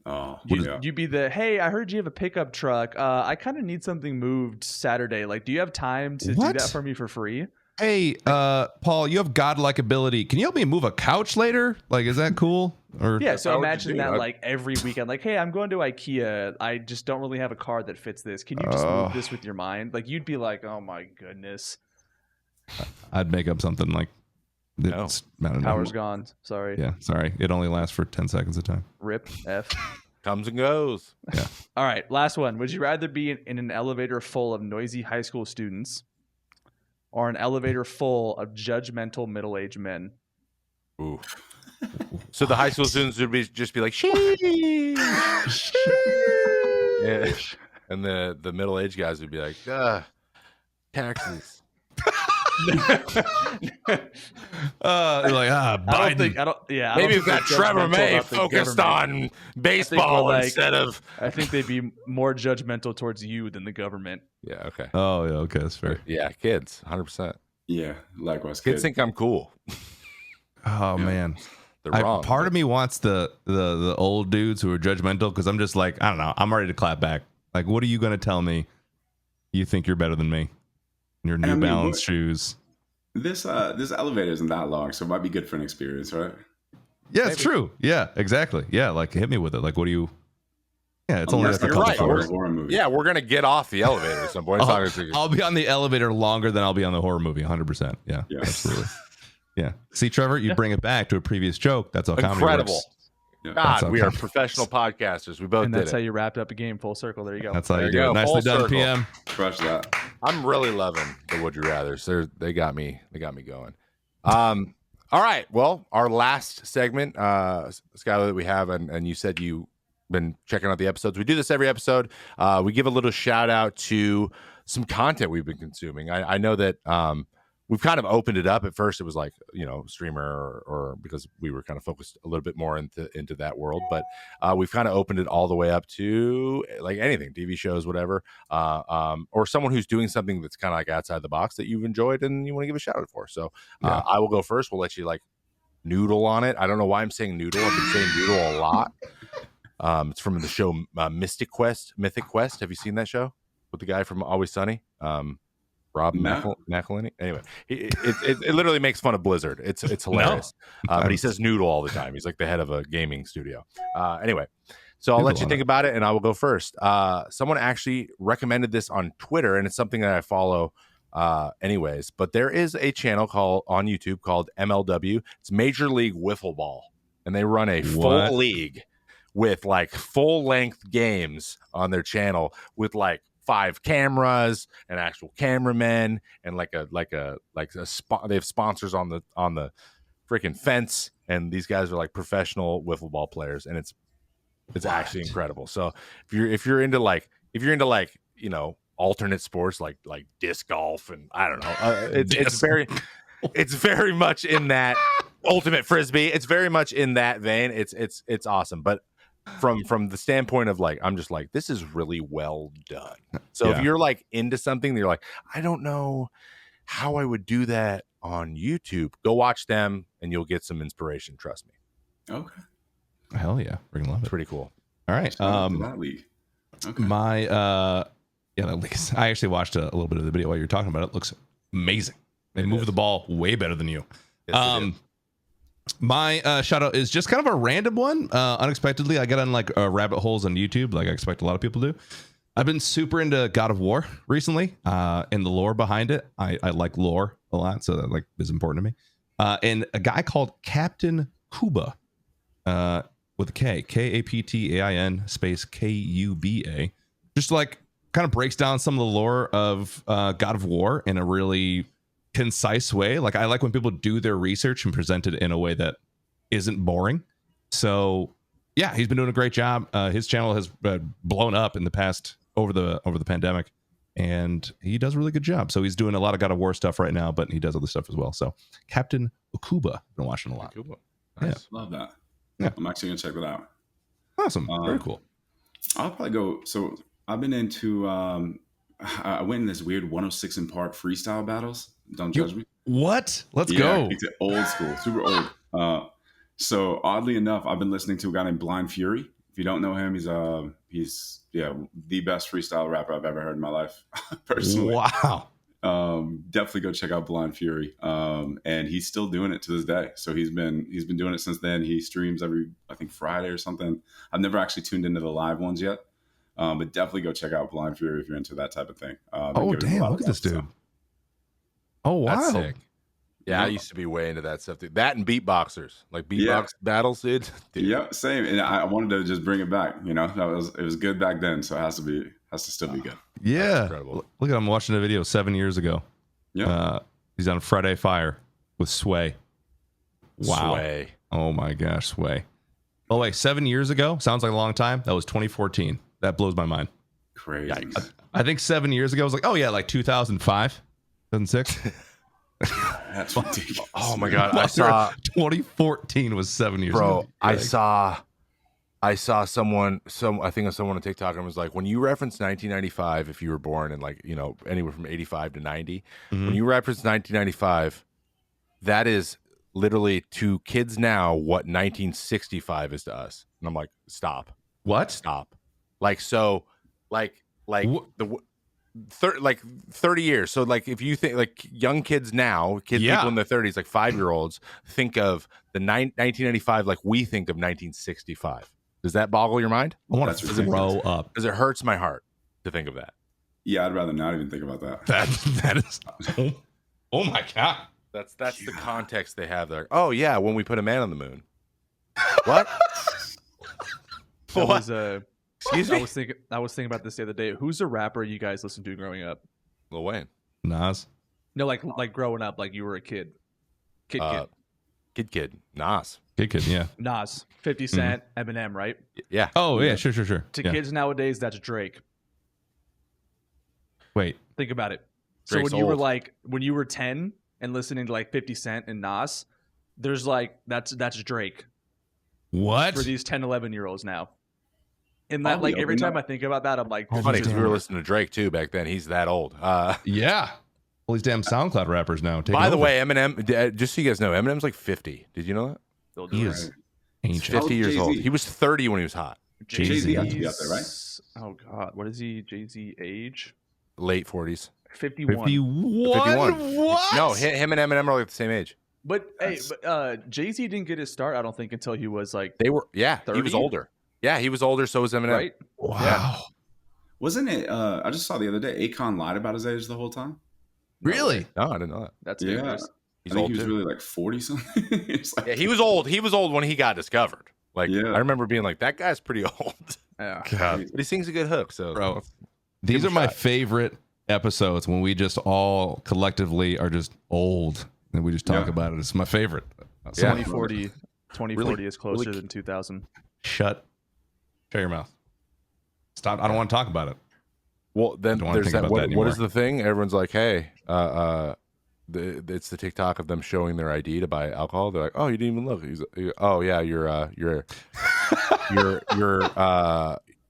Speaker 3: Oh,
Speaker 5: you'd be the, hey, I heard you have a pickup truck. I kind of need something moved Saturday. Like, do you have time to do that for me for free?
Speaker 2: Hey, Paul, you have godlike ability. Can you help me move a couch later? Like, is that cool? Or
Speaker 5: yeah, so imagine that like every weekend, like, hey, I'm going to IKEA. I just don't really have a car that fits this. Can you just move this with your mind? Like, you'd be like, oh my goodness.
Speaker 2: I'd make up something like,
Speaker 5: power's gone. Sorry.
Speaker 2: Yeah, sorry. It only lasts for 10 seconds at a time.
Speaker 5: Rip F.
Speaker 1: Comes and goes.
Speaker 2: Yeah.
Speaker 5: All right, last one. Would you rather be in an elevator full of noisy high school students or an elevator full of judgmental middle-aged men?
Speaker 1: Ooh. So the high school students would just be like, sheesh. Yeah. And the middle-aged guys would be like, taxes.
Speaker 2: Biden.
Speaker 1: Maybe we've got Trevor May focused on baseball instead of.
Speaker 5: I think they'd be more judgmental towards you than the government.
Speaker 1: Yeah. Okay.
Speaker 2: Oh, yeah. Okay. That's fair.
Speaker 1: Yeah. Kids. 100%.
Speaker 3: Yeah. Likewise.
Speaker 1: Kids think I'm cool.
Speaker 2: Oh, man.
Speaker 1: They're wrong.
Speaker 2: Part of me wants the old dudes who are judgmental because I'm just like, I don't know. I'm ready to clap back. Like, what are you going to tell me? You think you're better than me? Your New Balance shoes.
Speaker 3: This elevator isn't that long, so it might be good for an experience, right?
Speaker 2: Yeah, it's true. Yeah, exactly. Yeah, like hit me with it. Like, what do you? Yeah, it's only a couple floors.
Speaker 1: Yeah, we're gonna get off the elevator at some point.
Speaker 2: I'll be on the elevator longer than I'll be on the horror movie. 100%. Yeah, absolutely. Yeah. See, Trevor, you bring it back to a previous joke. That's how comedy works.
Speaker 1: God, we are professional podcasters. We both did it.
Speaker 5: And that's how you wrapped up a game full circle. There you go.
Speaker 2: That's how you do it. Nicely done, PM.
Speaker 3: Crush that.
Speaker 1: I'm really loving the Would You Rathers. They got me going. All right. Well, our last segment, Skyler, that we have, and you said you've been checking out the episodes. We do this every episode. We give a little shout out to some content we've been consuming. I know that we've kind of opened it up. At first it was like, streamer or because we were kind of focused a little bit more into that world, but we've kind of opened it all the way up to like anything, TV shows, whatever, or someone who's doing something that's kind of like outside the box that you've enjoyed and you want to give a shout out for. So I will go first. We'll let you like noodle on it. I don't know why I'm saying noodle. I've been saying noodle a lot. It's from the show Mythic Quest. Have you seen that show with the guy from Always Sunny? Rob McElhenney. Anyway, it literally makes fun of Blizzard. It's hilarious. But he says noodle all the time. He's like the head of a gaming studio. Anyway, so I'll let you think about it, and I will go first. Someone actually recommended this on Twitter, and it's something that I follow anyways. But there is a channel on YouTube called MLW. It's Major League Wiffle Ball, and they run a full league with like full length games on their channel with like 5 cameras and actual cameramen and they have sponsors on the freaking fence, and these guys are like professional wiffle ball players, and it's actually incredible. So if you're into alternate sports like disc golf and I don't know, it's very much in that ultimate frisbee. It's very much in that vein. It's awesome, but from the standpoint of like, I'm just like, this is really well done. So if you're like into something, you're like, I don't know how I would do that on YouTube, go watch them and you'll get some inspiration. Trust me.
Speaker 3: Okay.
Speaker 2: Hell yeah. Freaking love it.
Speaker 1: Pretty cool.
Speaker 2: All right.
Speaker 3: That league. Okay.
Speaker 2: That league. I actually watched a little bit of the video while you were talking about it. It looks amazing. They move the ball way better than you.
Speaker 1: Yes,
Speaker 2: my shout out is just kind of a random one. Unexpectedly, I get on like rabbit holes on YouTube, like I expect a lot of people do. I've been super into God of War recently, and the lore behind it. I like lore a lot, so that like is important to me. And a guy called Captain Kuba, with a K, Kaptain space Kuba. Just like kind of breaks down some of the lore of God of War in a really concise way. Like I like when people do their research and present it in a way that isn't boring. So yeah, he's been doing a great job. His channel has blown up in the past over the pandemic, and he does a really good job. So he's doing a lot of God of War stuff right now, but he does other stuff as well. So Captain Okuba, been watching a lot.
Speaker 3: Nice. Love that.
Speaker 2: Yeah.
Speaker 3: I'm actually gonna check that out.
Speaker 2: Awesome. Very cool.
Speaker 3: I'll probably go. So I've been into. I went in this weird 106 in Park freestyle battles. Don't judge me.
Speaker 2: What? Let's
Speaker 3: Yeah,
Speaker 2: go.
Speaker 3: it's old school, super old. So oddly enough, I've been listening to a guy named Blind Fury. If you don't know him, he's the best freestyle rapper I've ever heard in my life, personally.
Speaker 2: Wow.
Speaker 3: Definitely go check out Blind Fury. And he's still doing it to this day. So he's been doing it since then. He streams every, I think, Friday or something. I've never actually tuned into the live ones yet. But definitely go check out Blind Fury if you're into that type of thing.
Speaker 2: Oh damn! Look at this dude. Oh wow!
Speaker 1: That's sick. Yeah, I used to be way into that stuff. Dude. That and beatboxers, like beatbox battles, dude.
Speaker 3: Yeah, same. And I wanted to just bring it back. You know, it was good back then, so it has to still be good.
Speaker 2: Yeah,
Speaker 1: incredible.
Speaker 2: Look at him watching a video 7 years ago.
Speaker 3: Yeah,
Speaker 2: he's on Friday Fire with Sway. Wow.
Speaker 1: Sway.
Speaker 2: Oh my gosh, Sway. Oh wait, 7 years ago sounds like a long time. That was 2014. That blows my mind.
Speaker 3: Crazy.
Speaker 2: I think 7 years ago I was like, oh yeah, like 2005, 2006.
Speaker 3: That's ridiculous.
Speaker 1: Oh my god, I saw
Speaker 2: 2014 was 7 years
Speaker 1: bro.
Speaker 2: ago.
Speaker 1: I saw someone I think of someone on TikTok and was like, when you reference 1995, if you were born in like, you know, anywhere from 85 to 90, when you reference 1995, that is literally to kids now what 1965 is to us. And I'm like, stop.
Speaker 2: What?
Speaker 1: Stop. Like, so like the 30 years. So like if you think like young kids now, people in their 30s, like 5-year-olds think of the 1995 like we think of 1965. Does that boggle your mind?
Speaker 2: I want to throw up.
Speaker 1: Because it hurts my heart to think of that.
Speaker 3: Yeah, I'd rather not even think about that.
Speaker 2: That is. Oh my god.
Speaker 1: That's the context they have there. Oh yeah, when we put a man on the moon. What?
Speaker 5: Excuse me. I was thinking about this the other day. Who's a rapper you guys listened to growing up?
Speaker 1: Lil Wayne.
Speaker 2: Nas.
Speaker 5: No, like growing up, like you were a kid. Kid.
Speaker 1: Nas.
Speaker 2: Kid, yeah.
Speaker 5: Nas, 50 Cent, Eminem, right?
Speaker 1: Yeah.
Speaker 2: Oh yeah, sure.
Speaker 5: To kids nowadays, that's Drake.
Speaker 2: Wait.
Speaker 5: Think about it.
Speaker 1: Drake's
Speaker 5: so
Speaker 1: old.
Speaker 5: when you were 10 and listening to like 50 Cent and Nas, there's like that's Drake.
Speaker 2: What?
Speaker 5: For these 10, 11-year-olds now. And that like every time I think about that, I'm like,
Speaker 1: It's funny because we were listening to Drake too back then. He's that old.
Speaker 2: Yeah. All these damn SoundCloud rappers now.
Speaker 1: By the way, Eminem, just so you guys know, Eminem's like 50. Did you know that?
Speaker 2: He is
Speaker 1: He's
Speaker 2: ancient.
Speaker 1: 50 years
Speaker 3: Jay-Z?
Speaker 1: old. He was 30 when he was hot.
Speaker 3: Jay-Z has to be up there, right?
Speaker 5: Oh God, what is he? Jay-Z age?
Speaker 1: Late 40s.
Speaker 5: 51.
Speaker 2: 51? What?
Speaker 1: No, him and Eminem are like the same age.
Speaker 5: But Jay-Z didn't get his start, I don't think, until he was like
Speaker 1: They were, yeah,
Speaker 5: 30?
Speaker 1: he was older. Yeah, he was older, so was Eminem.
Speaker 5: right.
Speaker 2: Wow.
Speaker 5: Yeah.
Speaker 3: Wasn't it? I just saw the other day. Akon lied about his age the whole time.
Speaker 2: Really?
Speaker 1: No, I didn't know that.
Speaker 5: That's
Speaker 3: Yeah,
Speaker 5: dangerous.
Speaker 3: I think he was really like 40 something. Like,
Speaker 1: Yeah, he was old. He was old when he got discovered. Like,
Speaker 3: Yeah.
Speaker 1: I remember being like, that guy's pretty old.
Speaker 5: Yeah.
Speaker 2: God.
Speaker 1: But he sings a good hook, so.
Speaker 2: Bro,
Speaker 1: let's
Speaker 2: these
Speaker 1: give
Speaker 2: are
Speaker 1: him a
Speaker 2: my
Speaker 1: shot.
Speaker 2: favorite episodes when we just all collectively are just old and we just talk
Speaker 3: Yeah.
Speaker 2: about it. It's my favorite.
Speaker 1: Yeah.
Speaker 5: 2040 is closer than 2000.
Speaker 2: Shut your mouth. Stop. I don't want to talk about it.
Speaker 1: Well, then
Speaker 2: Don't wanna
Speaker 1: there's
Speaker 2: think
Speaker 1: that.
Speaker 2: about that
Speaker 1: What is
Speaker 2: anymore.
Speaker 1: the thing? Everyone's like, hey, it's the TikTok of them showing their ID to buy alcohol. They're like, oh, you didn't even look. Oh yeah,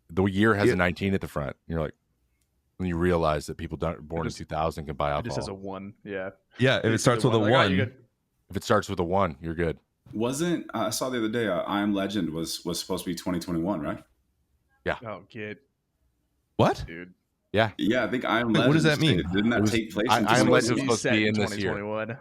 Speaker 1: the year has a 19 at the front. And you're like, when you realize that people born in 2000 can buy
Speaker 5: It
Speaker 1: alcohol.
Speaker 5: just has a 1. Yeah.
Speaker 2: Yeah, if it starts with a
Speaker 5: Like, oh,
Speaker 2: one.
Speaker 5: you're good.
Speaker 1: If it starts with a 1, you're good.
Speaker 3: wasn't I saw the other day? I Am Legend was supposed to be 2021, right?
Speaker 5: Oh, kid,
Speaker 2: What?
Speaker 5: dude.
Speaker 1: Yeah.
Speaker 3: Yeah, I think I Am
Speaker 2: Wait,
Speaker 3: Legend.
Speaker 2: what does that mean?
Speaker 3: Didn't that
Speaker 1: It was-
Speaker 3: take place?
Speaker 1: I
Speaker 3: in
Speaker 1: Am Legend was
Speaker 3: 2021?
Speaker 1: supposed to be in this year.
Speaker 5: 2021.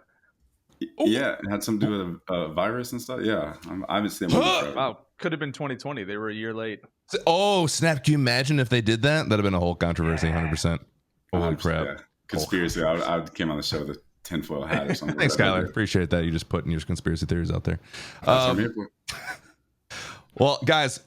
Speaker 3: Yeah, it had something to do with a virus and stuff. Yeah, I haven't seen that movie forever.
Speaker 5: Wow, could have been 2020. They were a year late.
Speaker 2: Oh, snap. Can you imagine if they did that? That'd have been a whole controversy, 100%. Holy
Speaker 3: 100%,
Speaker 2: crap.
Speaker 3: yeah. Conspiracy. I came on the show with a tinfoil hat or something.
Speaker 2: Thanks,
Speaker 3: Whatever.
Speaker 2: Skyler. Appreciate that. You just putting your conspiracy theories out there.
Speaker 3: That's what I'm here for.
Speaker 2: Well, guys,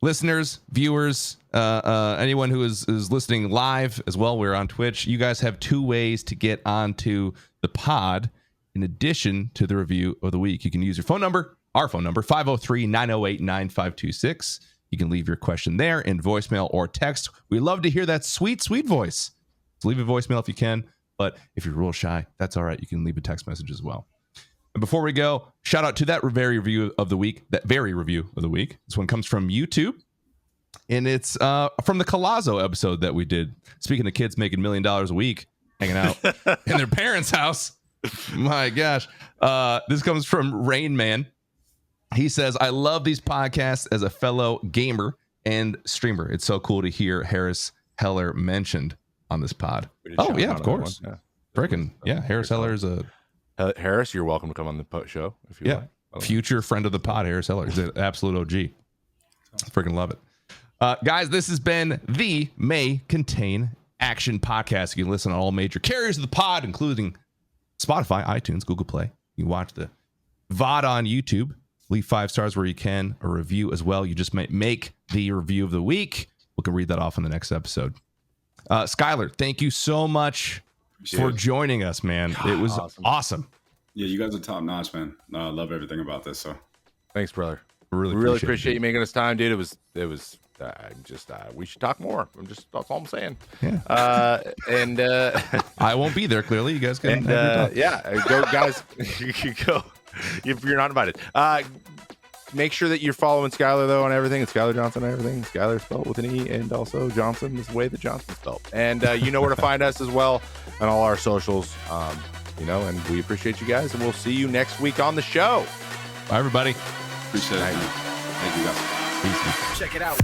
Speaker 2: listeners, viewers, anyone who is listening live as well, we're on Twitch. You guys have 2 ways to get onto the pod. In addition to the review of the week, you can use your phone number, our phone number, 503-908-9526. You can leave your question there in voicemail or text. We love to hear that sweet, sweet voice. So leave a voicemail if you can. But if you're real shy, that's all right. You can leave a text message as well. And before we go, shout out to that very review of the week. This one comes from YouTube. And it's from the Colazo episode that we did. Speaking of kids making $1 million a week, hanging out in their parents' house. My gosh. This comes from Rain Man. He says, I love these podcasts as a fellow gamer and streamer. It's so cool to hear Harris Heller mentioned on this pod. Oh, yeah, of course. Freaking, yeah. Harris Heller is a...
Speaker 1: Harris, you're welcome to come on the show if you like.
Speaker 2: Future friend of the pod, Harris Heller. He's an absolute OG. Freaking love it. Guys, this has been the May Contain Action Podcast. You can listen on all major carriers of the pod, including Spotify, iTunes, Google Play. You can watch the VOD on YouTube. Leave 5 stars where you can, a review as well. You just might make the review of the week. We can read that off in the next episode. Skyler, thank you so much for joining us, man. It was awesome.
Speaker 3: Yeah, you guys are top notch, man. I love everything about this. So
Speaker 1: thanks, brother.
Speaker 2: We
Speaker 1: really appreciate you making us time, dude. It was we should talk more. That's all I'm saying.
Speaker 2: Yeah.
Speaker 1: And
Speaker 2: I won't be there. Clearly, you guys can.
Speaker 1: Go, guys. You can go if you're not invited. Make sure that you're following Skyler though on everything. It's Skyler Johnson on everything. Skyler spelled with an E, and also Johnson is the way that Johnson spelled. And you know where to find us as well on all our socials. And we appreciate you guys, and we'll see you next week on the show.
Speaker 2: Bye, everybody.
Speaker 3: Appreciate it. Thank you, guys.
Speaker 2: Peace.
Speaker 7: Check it out.